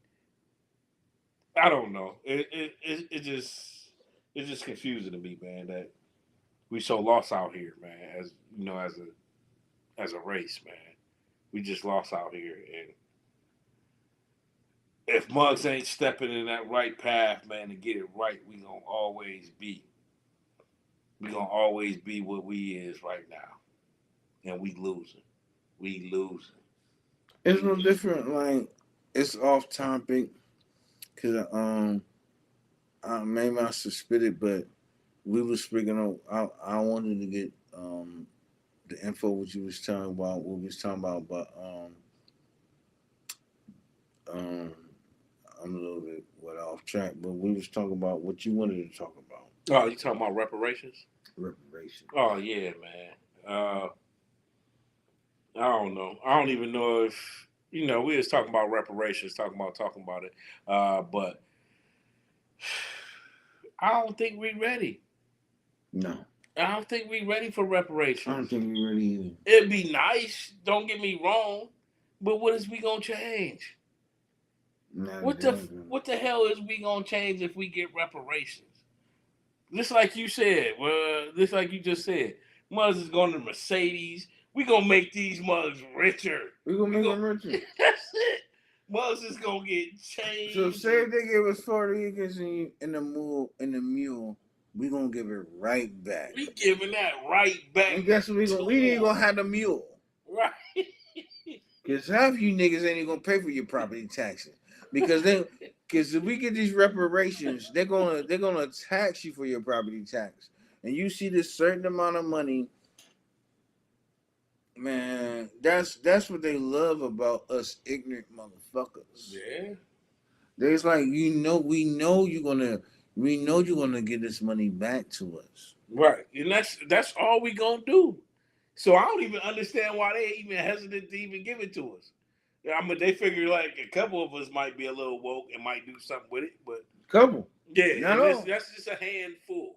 I don't know. It's just confusing to me, man. That we so lost out here, man. As you know, as a race, man, we just lost out here. And if Muggs ain't stepping in that right path, man, to get it right, we gonna always be what we is right now, and we losing. We losing. it's We no just different. Like it's off topic because maybe I should spit it, but we was speaking of. I wanted to get the info what you was talking about. What we was talking about, but um I'm a little bit off track. But we was talking about what you wanted to talk about. oh, you talking about reparations? Reparations. Oh yeah, man. I don't know. I don't even know if you know. We was talking about reparations, talking about it. But I don't think we ready. No, I don't think we ready for I don't reparations. think we ready either. It'd be nice. Don't get me wrong, but what is we gonna change? Not a What the damn thing. what the hell is we gonna change if we get reparations? Just like you said, well, just like you just said, mugs is going to Mercedes. We gonna make these mugs richer. We gonna We make go. them richer. That's it. Mugs is gonna get So changed. say if they give us 40 acres in the mule, we gonna give it right back. We giving that right back And guess what to we ain't them. gonna have the mule. Right. Cause half you niggas ain't even gonna pay for your property taxes. Because if we get these reparations, they're gonna tax you for your property tax. And you see this certain amount of money, man, that's what they love about us ignorant motherfuckers. Yeah. There's like we know you're gonna get this money back to us. Right. And that's all we gonna do. So I don't even understand why they even hesitant to even give it to us. I mean, they figure like a couple of us might be a little woke and might do something with it, but Couple. yeah, Not and all. that's just a handful.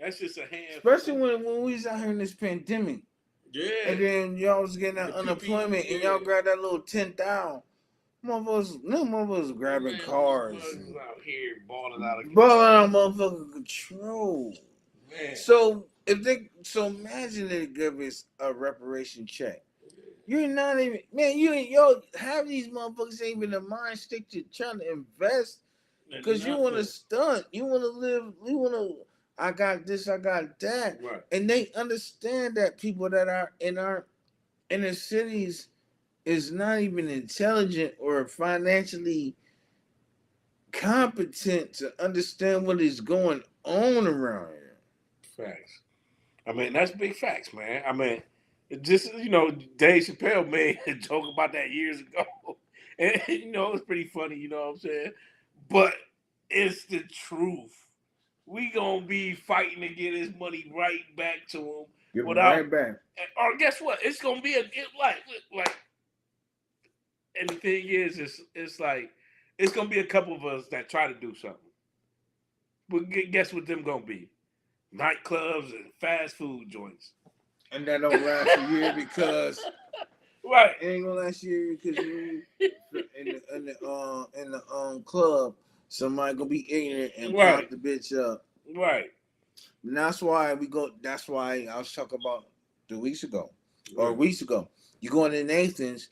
That's just a handful. Especially when we was out here in this pandemic. Yeah, And then y'all was getting the that PPE, unemployment and yeah. y'all grabbed that little 10,000. Motherfuckers grabbing Man, cars motherfuckers and out here balling out of balling control. out motherfucking control. Man, So imagine they give us a reparation check. You're not even man. You ain't yo half these motherfuckers ain't even the mind stick to trying to invest because you want to nothing. stunt. You want to live. You want to. I got this. I got that. Right. And they understand that people that are in our inner cities is not even intelligent or financially competent to understand what is going on around here. Facts. I mean, that's big facts, man. I mean, just Dave Chappelle made a joke about that years ago, and it's pretty funny. You know what I'm saying? But it's the truth. We gonna be fighting to get his money right back to him Give them without. right back. Or guess what? It's gonna be like. And the thing is, it's like it's gonna be a couple of us that try to do something. But guess what them gonna be? Nightclubs and fast food joints. And that don't last a year because Right. it ain't gonna last a year because you in the club, somebody gonna be ignorant and pop Right. the bitch up. Right. And that's why we go. That's why I was talking about 2 weeks ago or Right. weeks ago. You going to Nathan's?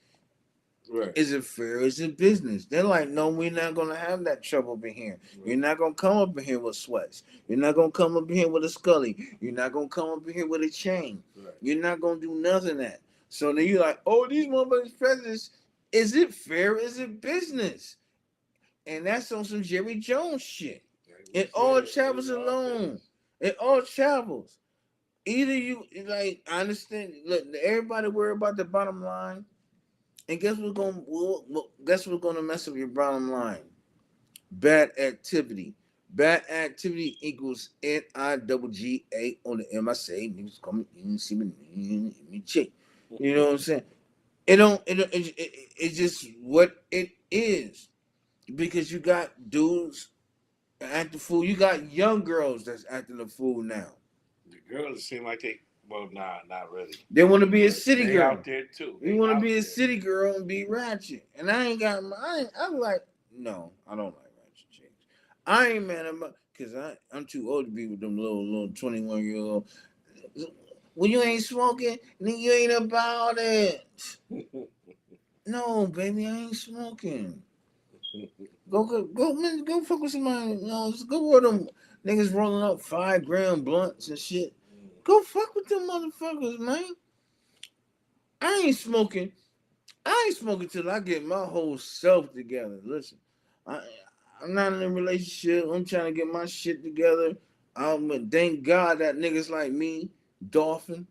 Right. Is it fair? Is it business? They're like, no, we're not gonna have that trouble up in here. Right. You're not gonna come up in here with sweats. You're not gonna come up in here with a scully. You're not gonna come up in here with a chain. Right. You're not gonna do nothing of that. So then you're like, oh, these motherfuckers prejudice. Is it fair? Is it business? And that's on some Jerry Jones shit. It all travels alone. It all travels. Either you like, I understand. Look, everybody worry about the bottom line. And guess what's gonna mess up your bottom line? Bad activity. Bad activity equals NIGGA on the M. I say niggas come in see me check. You know what I'm saying? It's just what it is. Because you got dudes acting fool. You got young girls that's acting a fool now. The girls seem like they. Well, nah, not really. They want to be a But city they girl. out there too. You want to be a city girl and be ratchet. And I ain't got my. I'm like, no, I don't like ratchet chicks. I ain't mad about because I'm too old to be with them little 21-year-old. When you ain't smoking, then you ain't about it. No, baby, I ain't smoking. Man, go fuck with somebody. Go with them niggas rolling up 5 gram blunts and shit. Go fuck with them motherfuckers, man. I ain't smoking. I ain't smoking till I get my whole self together. Listen, I, I'm not in a relationship. I'm trying to get my shit together. Thank God that niggas like me, Dolphin,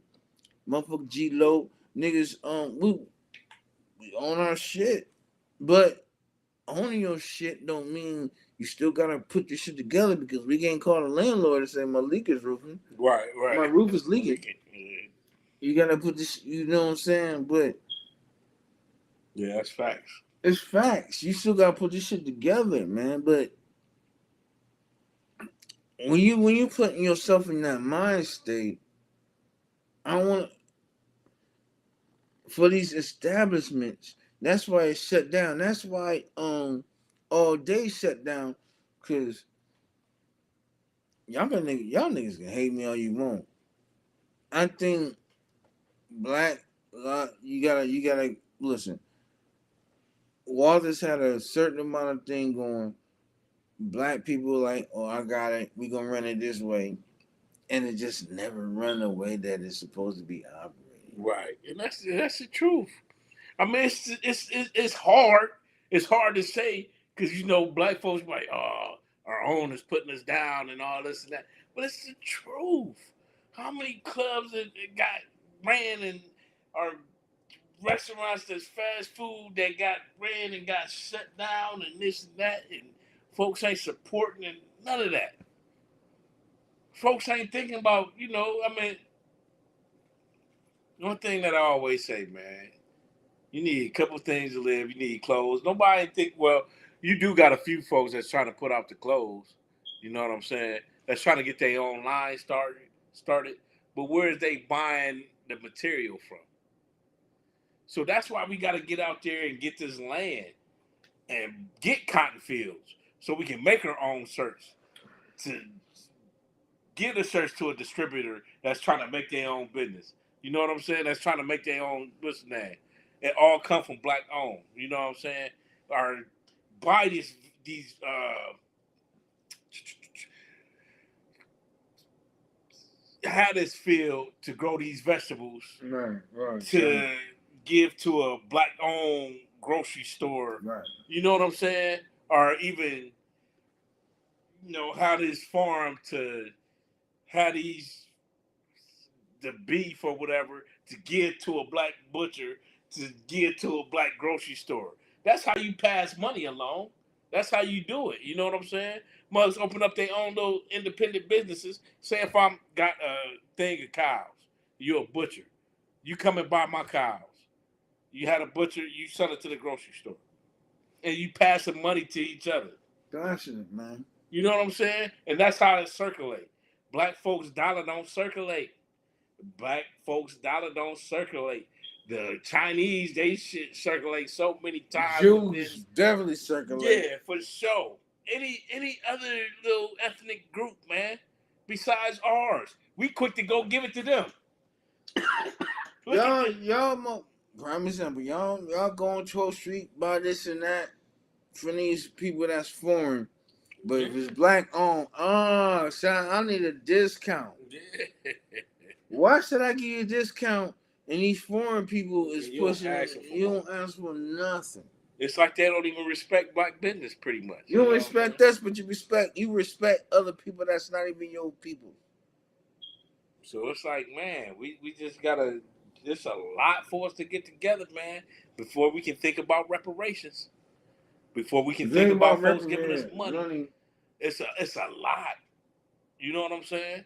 motherfucker G Lo, niggas, we own our shit. But owning your shit don't mean you still gotta put your shit together because we can't call the landlord and say my leak is roofing. Right. My roof is leaking. You gotta put this, you know what I'm saying? But yeah, that's facts. it's facts. You still gotta put this shit together, man. But when you putting yourself in that mind state, I want for these establishments. That's why it's shut down. That's why all day shut down. Cause y'all niggas can hate me all you want. I think black you gotta listen. Walters had a certain amount of thing going. Black people like, oh, I got it. We gonna run it this way, and it just never run the way that it's supposed to be operating. Right, and that's the truth. I mean, it's hard. It's hard to say because black folks be like, oh, our owners putting us down and all this and that. But it's the truth. How many clubs that got ran and are restaurants that's fast food that got ran and got shut down and this and that and folks ain't supporting and none of that. Folks ain't thinking about, I mean, one thing that I always say, man, you need a couple things to live. You need clothes. Nobody think, well, you do got a few folks that's trying to put out the clothes. You know what I'm saying? That's trying to get their own line started. But where is they buying the material from? So that's why we got to get out there and get this land and get cotton fields so we can make our own shirts to give the shirts to a distributor that's trying to make their own business. You know what I'm saying? That's trying to make their own what's the name? It all come from black owned. You know what I'm saying? Or buy these had this field to grow these vegetables Right. to give to a black owned grocery store. Right. You know what I'm saying? Or even how this farm to how these the beef or whatever to give to a black butcher to give to a black grocery store. That's how you pass money along. That's how you do it. You know what I'm saying? Mugs open up their own little independent businesses. Say if I'm got a thing of cows, you're a butcher. You come and buy my cows. You had a butcher, you sell it to the grocery store. And you pass the money to each other. Gotcha, man. You know what I'm saying? And that's how it circulates. Black folks' dollar don't circulate. Black folks' dollar don't circulate. The Chinese, they shit circulate so many times within. Jews definitely circulate. Yeah, for sure. Any other little ethnic group, man, besides ours, we quick to go give it to them. Prime example, y'all go on 12th Street, buy this and that for these people that's foreign. But if it's black owned, son, I need a discount. Why should I give you a discount and these foreign people is pushing it? You don't ask for nothing. It's like they don't even respect black business, pretty much. You don't respect us, but you respect other people that's not even your people. So it's like, man, we just gotta. There's a lot for us to get together, man, before we can think about reparations. Before we can think about folks giving us money. It's a lot. You know what I'm saying?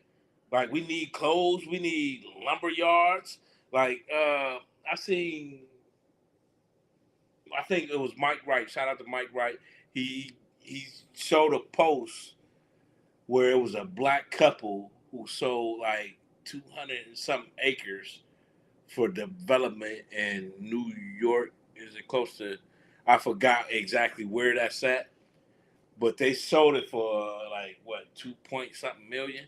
Like we need clothes, we need lumber yards. Like I think it was Mike Wright. Shout out to Mike Wright. He showed a post where it was a black couple who sold like 200 and something acres for development in New York. Is it close to? I forgot exactly where that's at, but they sold it for like what 2 point something million.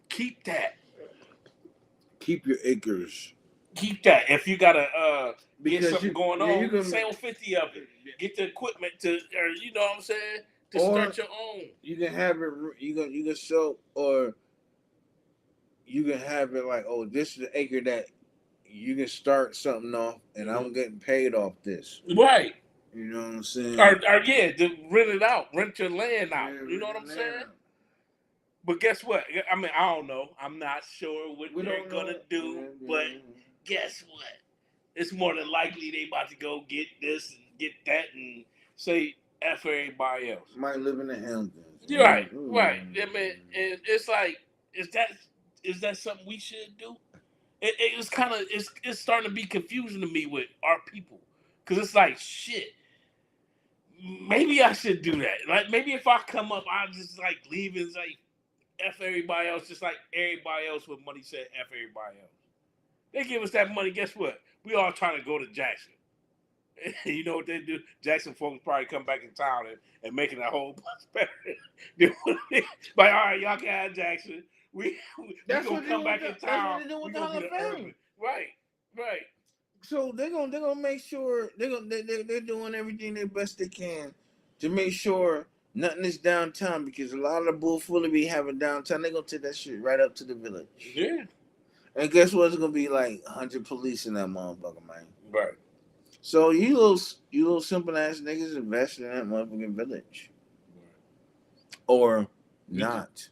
Keep that. Keep your acres. Keep that. If you gotta get something going on, you can sell 50 of it. Get the equipment to, or you know what I'm saying, to start your own. You can have it. You can show, or you can have it like, oh, this is the acre that you can start something off, and I'm getting paid off this. Right. You know what I'm saying? Or yeah, to rent it out, rent your land out. You know what I'm saying? But guess what? I mean, I don't know. I'm not sure what they're gonna do. But guess what? It's more than likely they about to go get this and get that and say F everybody else. Might live in the Hamptons. Right. I mean, and it's like, is that something we should do? It's kind of it's starting to be confusing to me with our people, because it's like shit. Maybe I should do that. Like maybe if I come up, I just like leave and like F everybody else, just like everybody else with money said F everybody else. They give us that money. Guess what? We all trying to go to Jackson. You know what they do? Jackson folks probably come back in town and making that whole place better. Like, all right, y'all can have Jackson. We gonna come back in town. That's what they do with the Hall of Fame. Right. So they're gonna make sure they're doing everything their best they can to make sure nothing is downtown, because a lot of the bullfully be having downtown. They're gonna take that shit right up to the village. Yeah. And guess what? It's gonna be like 100 police in that motherfucker, man. Right. So you little simple ass niggas invest in that motherfucking village, or not.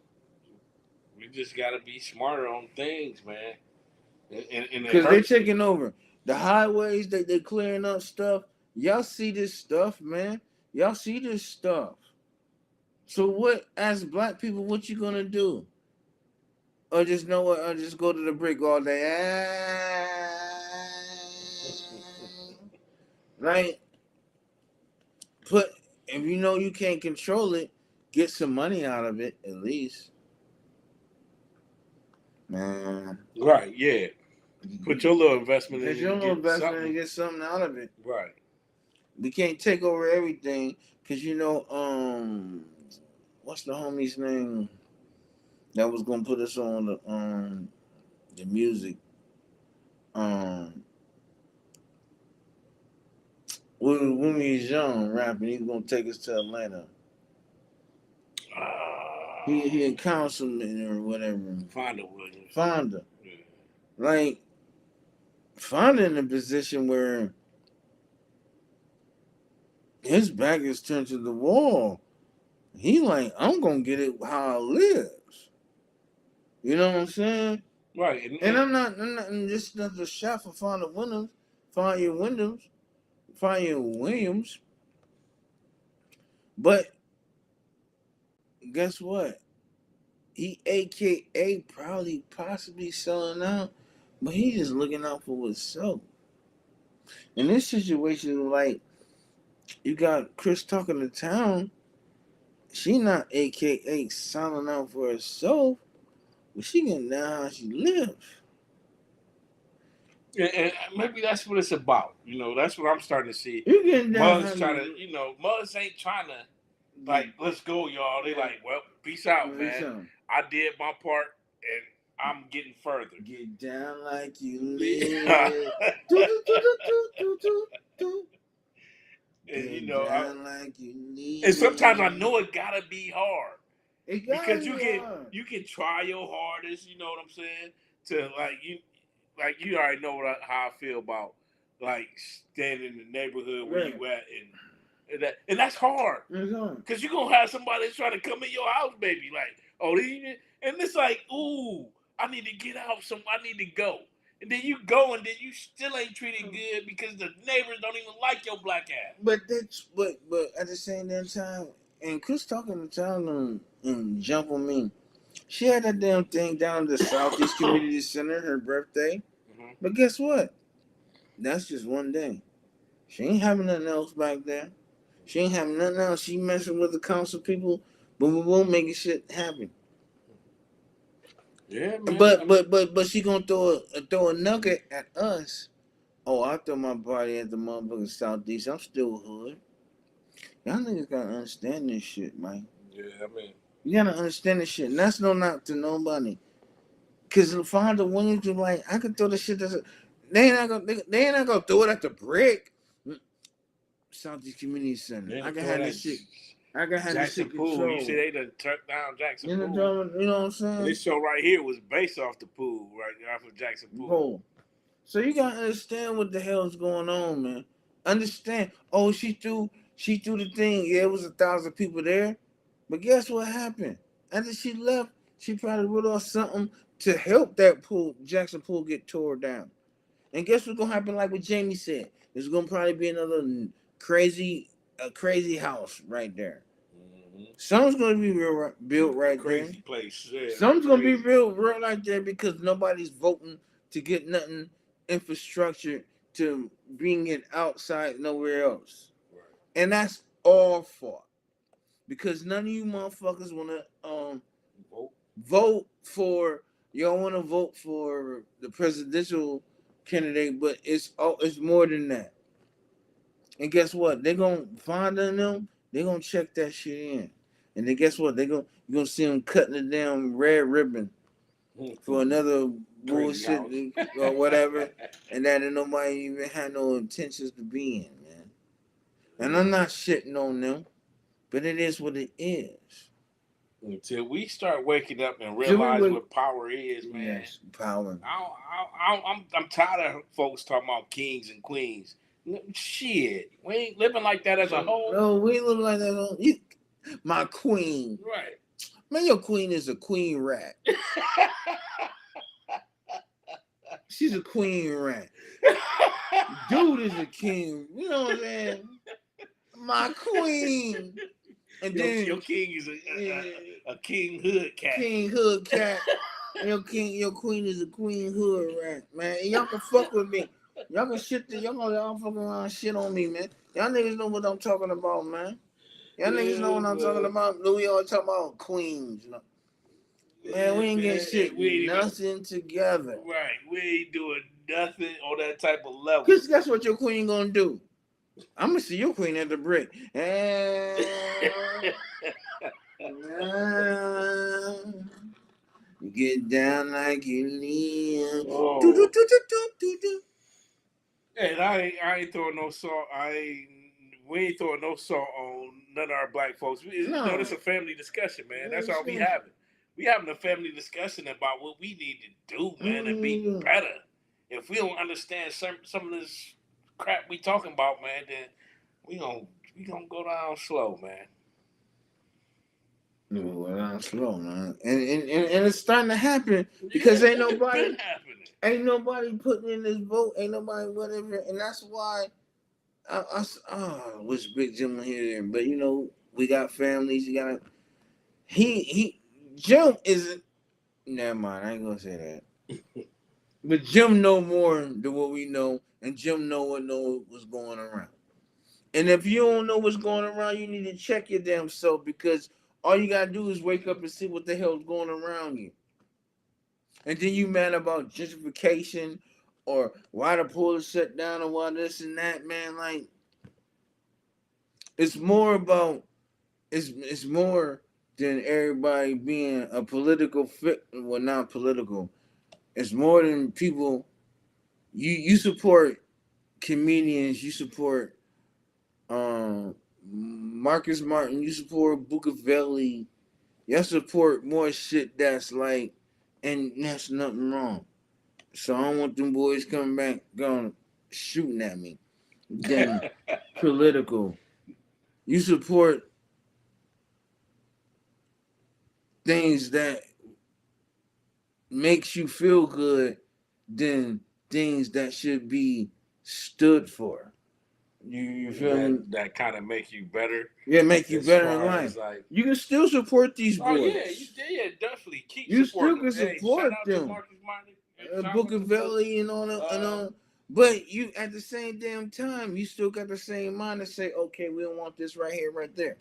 We just gotta be smarter on things, man. Because they're taking over the highways. They clearing up stuff. Y'all see this stuff, man. Y'all see this stuff. So what? As black people, what you gonna do? Or just know what? Or just go to the brick all day? Like, if you know you can't control it, get some money out of it at least. Man. Right, yeah. Put your little investment in it. Your little investment and get something out of it. Right. We can't take over everything, because what's the homie's name that was gonna put us on the music? When we was young rapping, he was gonna take us to Atlanta. He a councilman or whatever. Fonda. Yeah. Like, Fonda in a position where his back is turned to the wall He like, I'm gonna get it how I lives. You know what I'm saying? Right, And I'm not just another shot for finding windows, find your windows, find your Williams. But guess what? He AKA probably possibly selling out, but he just looking out for himself. In this situation, like you got Chris talking to town, she not AKA selling out for herself, but she getting down how she lives. and maybe that's what it's about. You know, that's what I'm starting to see. You getting down how Muzz trying to, you you know, Muzz ain't trying to like, get. let's go, y'all. They like, well, peace out, man. I did my part, and I'm getting further. Get down like you live. Do, do, do, do, do, do, do, do. And Get you know, down like you live. and sometimes I know it gotta be hard It gotta because be hard. you can try your hardest. You know what I'm saying? To like you already know how I feel about like staying in the neighborhood where Right. you at and that's hard It's hard. because you're gonna have somebody that's trying to come in your house, baby. Like, oh, and it's like, ooh, I need to get out. I need to go. And then you go, and then you still ain't treated good because the neighbors don't even like your black ass. But that's but at the same damn time, and Chris talking to town and jump on me. She had that damn thing down at the Southeast Community Center, her birthday. Mm-hmm. But guess what? That's just one day. She ain't having nothing else back there. She ain't having nothing else. She messing with the council people, boom, boom, boom, making shit happen. Yeah, man. But she gonna throw a nugget at us. Oh, I throw my body at the motherfucking Southeast. I'm still hood. Y'all niggas gotta understand this shit, man. Yeah, I mean, you gotta understand this shit. And that's no knock to nobody. Cause Fonda Williams was like, I could throw the shit that's they ain't not gonna throw it at the brick. Southeast Community Center. I can have this shit. I can have this shit controlled. You see, they done took down Jackson Pool. You know what I'm saying? And this show right here was based off the pool, right off of Jackson Pool. So you gotta understand what the hell's going on, man. Understand? Oh, she threw the thing. Yeah, it was 1,000 people there, but guess what happened? After she left, she probably wrote off something to help that pool, Jackson Pool, get tore down. And guess what's gonna happen? Like what Jamie said, there's gonna probably be another crazy house right there. Something's gonna be built right there. Crazy place. Yeah, Something's gonna be real right there because nobody's voting to get nothing infrastructure to bring it outside nowhere else. Right. And that's all fault. Because none of you motherfuckers wanna vote for y'all wanna vote for the presidential candidate, but it's more than that. And guess what? They're gonna find them, they're gonna check that shit in. And then guess what? You're gonna see them cutting the damn red ribbon for another bullshit or whatever, and that nobody even had no intentions to be in, man. And I'm not shitting on them, but it is what it is. Until we start waking up and realize what power is, man. Yes, power. I'm tired of folks talking about kings and queens. Shit, we ain't living like that as a whole. No, we ain't living like that. My queen, right? Man, your queen is a queen rat. She's a queen rat. Dude is a king. You know what I'm saying? My queen. And then your king is a king hood cat. King hood cat. Your queen is a queen hood rat, man. And y'all can fuck with me. Y'all can y'all fucking around shit on me, man. Y'all niggas know what I'm talking about, man. Y'all niggas know what I'm talking about. We all talking about queens, you know. Man, we ain't getting shit, nothing together. Right, we ain't doing nothing on that type of level. Cause guess what your queen gonna do? I'm gonna see your queen at the brick. You get down like you live. Oh. And I ain't throwing no salt. We ain't throwing no salt on none of our black folks. You know, it's a family discussion, man. That's all we having. We having a family discussion about what we need to do, man, and be better. If we don't understand some of this crap we talking about, man, then we gonna go down slow, man. Well, not slow, man, and it's starting to happen Yeah, because it's been happening. ain't nobody putting in this vote, ain't nobody whatever, and that's why I wish Big Jim was here, but we got families. You got he Jim isn't. Never mind, I ain't gonna say that. But Jim know more than what we know, and Jim know what's going around. And if you don't know what's going around, you need to check your damn self because all you gotta do is wake up and see what the hell's going around you. And then you mad about gentrification or why the pool is shut down or why this and that, man. Like it's more about it's more than everybody being a political fit. Well, not political. It's more than people. You support comedians. You support Marcus Martin. You support Bucavelli. You support more shit that's like, and that's nothing wrong. So I don't want them boys coming back going shooting at me. Then political. You support things that makes you feel good than things that should be stood for. You feel me? That kind of make you better Yeah, make you as better in far life. as like. You can still support these Oh boys. yeah, definitely keep You still supporting them. can Hey, shout support out to them. Marcus Martin. Shout out to Bucavelli and all that, but you at the same damn time, you still got the same mind to say, okay, we don't want this right here, right there.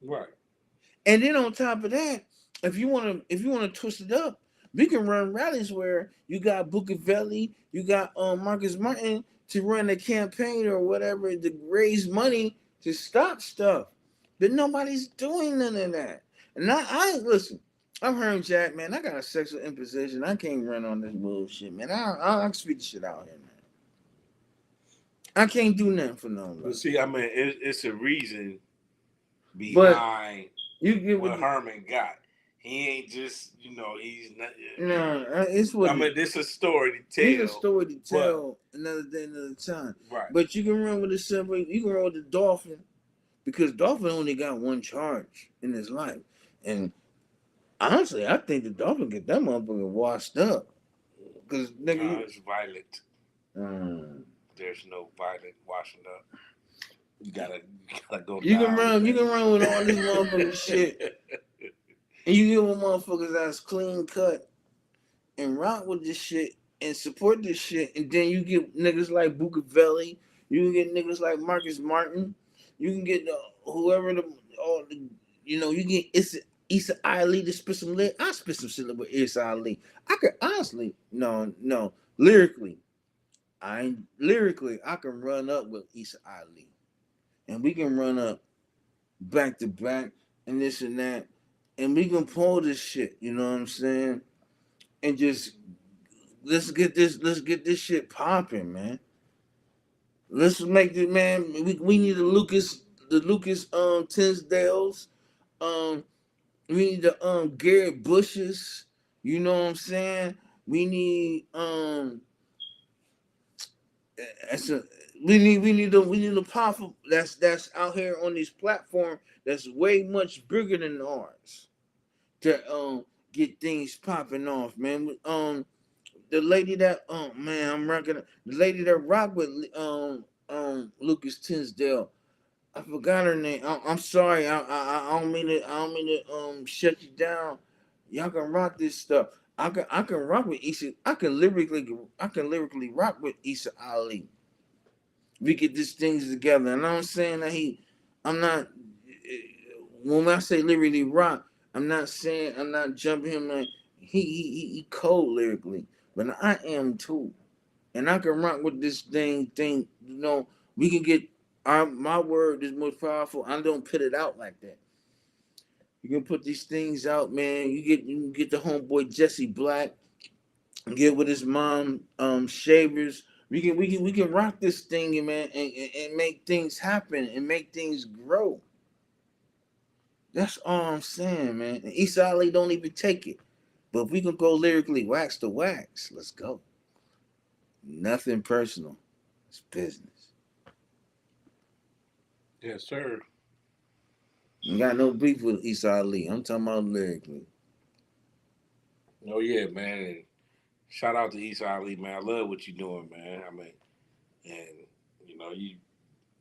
right. And then on top of that, if you wanna twist it up, we can run rallies where you got Bucavelli, you got Marcus Martin to run a campaign or whatever to raise money to stop stuff. But nobody's doing none of that. And I listen. I'm hearing Jack, man. I got a sexual imposition. I can't run on this bullshit, man. I can speak the shit out here, man. I can't do nothing for But nobody. see, I mean, it's a reason But behind you get what with Herman got. He ain't just, he's not. no, it's what I mean, this is a story to It's a tell, story to but tell another day, another time. right. But you can run with the silver. You can run with the dolphin because dolphin only got one charge in his life. And honestly, I think the dolphin get that motherfucker washed up. Cause nigga, No, it's violent. um, There's no violent washing up. You gotta go you can down with run. You that. can run with all this motherfucking shit, and you get with motherfuckers that's clean cut and rock with this shit and support this shit, and then you get niggas like Bucavelli, you can get niggas like Marcus Martin, you can get whoever all the you get Issa Ali to spit some lit. I spit some shit with Issa Ali. I could honestly no lyrically, I can run up with Issa Ali, and we can run up back to back and this and that, and we can pull this shit. You know what I'm saying? And just let's get this shit popping, man. Let's make it, man. We need the Lucas Tinsdales. Um we need the Garrett Bushes. You know what I'm saying? We need that's a we need a powerful that's out here on this platform that's way much bigger than ours to get things popping off, man. The lady that man, I'm rocking the lady that rock with Lucas Tinsdale. I forgot her name. I'm sorry. I don't mean to shut you down. Y'all can rock this stuff. I can rock with Issa. I can lyrically rock with Issa Ali. We get these things together. And I'm saying that I'm not when I say lyrically rock, I'm not saying I'm not jumping him like he cold lyrically, but I am too, and I can rock with this thing. We can get my word is more powerful. I don't put it out like that. You can put these things out, man. You can get the homeboy Jesse Black, get with his mom, Shavers. We can rock this thing, man, and make things happen and make things grow. That's all I'm saying, man. And East Ali don't even take it. But if we can go lyrically wax to wax, let's go. Nothing personal. It's business. Yes, sir. I got no beef with Issa Ali. I'm talking about lyrically. Oh yeah, man. And shout out to East Ali, man. I love what you're doing, man. I mean, and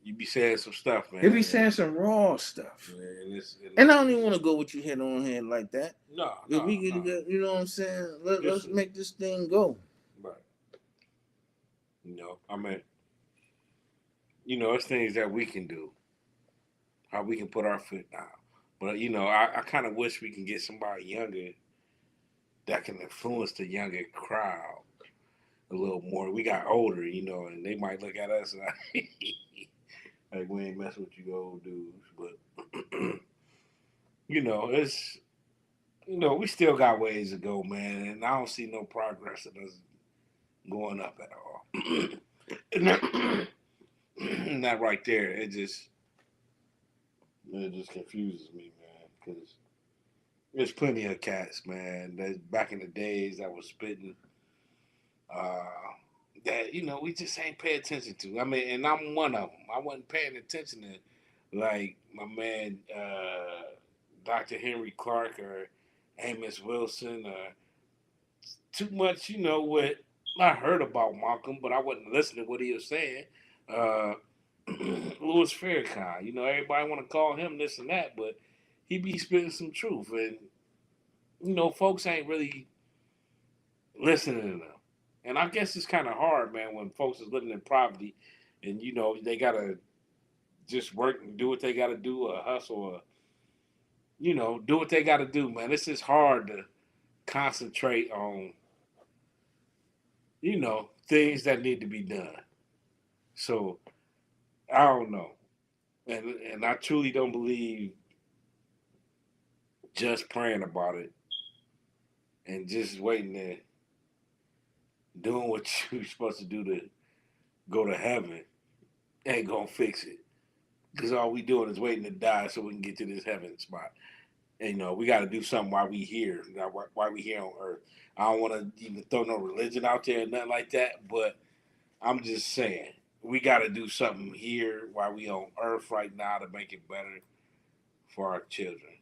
you be saying some stuff, man. He be saying some raw stuff. And And I don't even want to go with you head on head like that. no, If no, we no. could get, you know what I'm saying? This Let's is make this thing go. right. I mean, it's things that we can do. How we can put our foot down. But I kind of wish we can get somebody younger that can influence the younger crowd a little more. We got older, and they might look at us like, like we ain't messing with you old dudes. But it's we still got ways to go, man, and I don't see no progress in us going up at all. and that right there, it just confuses me, man, because there's plenty of cats, man, that back in the days that was spitting, uh, that we just ain't pay attention to. I mean, and I'm one of them. I wasn't paying attention to like my man Dr. Henry Clark or Amos Wilson or too much. What I heard about Malcolm, but I wasn't listening to what he was saying. Uh, Louis Farrakhan, everybody want to call him this and that, but he be spitting some truth, and folks ain't really listening to them. And I guess it's kind of hard, man, when folks is living in poverty, and they gotta just work and do what they gotta do, or hustle, or do what they gotta do, man. It's just hard to concentrate on things that need to be done. So I don't know, and I truly don't believe just praying about it and just waiting to doing what you're supposed to do to go to heaven ain't gonna fix it. Because all we doing is waiting to die so we can get to this heaven spot. And, we got to do something while we here, while we here on earth. I don't want to even throw no religion out there or nothing like that, but I'm just saying we got to do something here while we on earth right now to make it better for our children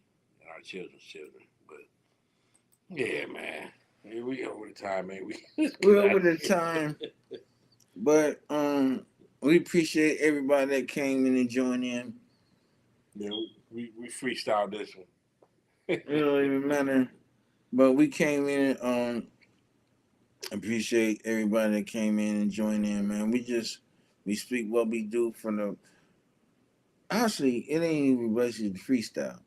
and our children's children. But yeah, man, we over the time, man. We're over the time, but we appreciate everybody that came in and joined in. Yeah, we freestyled this one. It don't even matter. But we came in. Appreciate everybody that came in and joined in, man. We speak what we do from the. Honestly, it ain't even basically freestyle.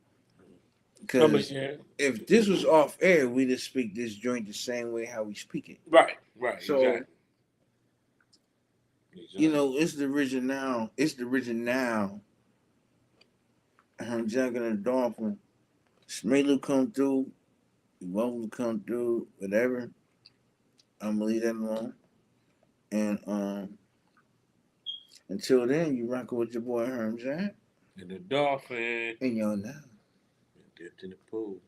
Because if this was off air, we just speak this joint the same way how we speak it. Right, So, exactly. It's the original. It's the original. Jack and the Dolphin. Smelu come through. You want to come through, whatever. I'm gonna leave that alone. And until then, you rockin' with your boy Herm Jack. And the Dolphin. And y'all now. Dipped in the pool.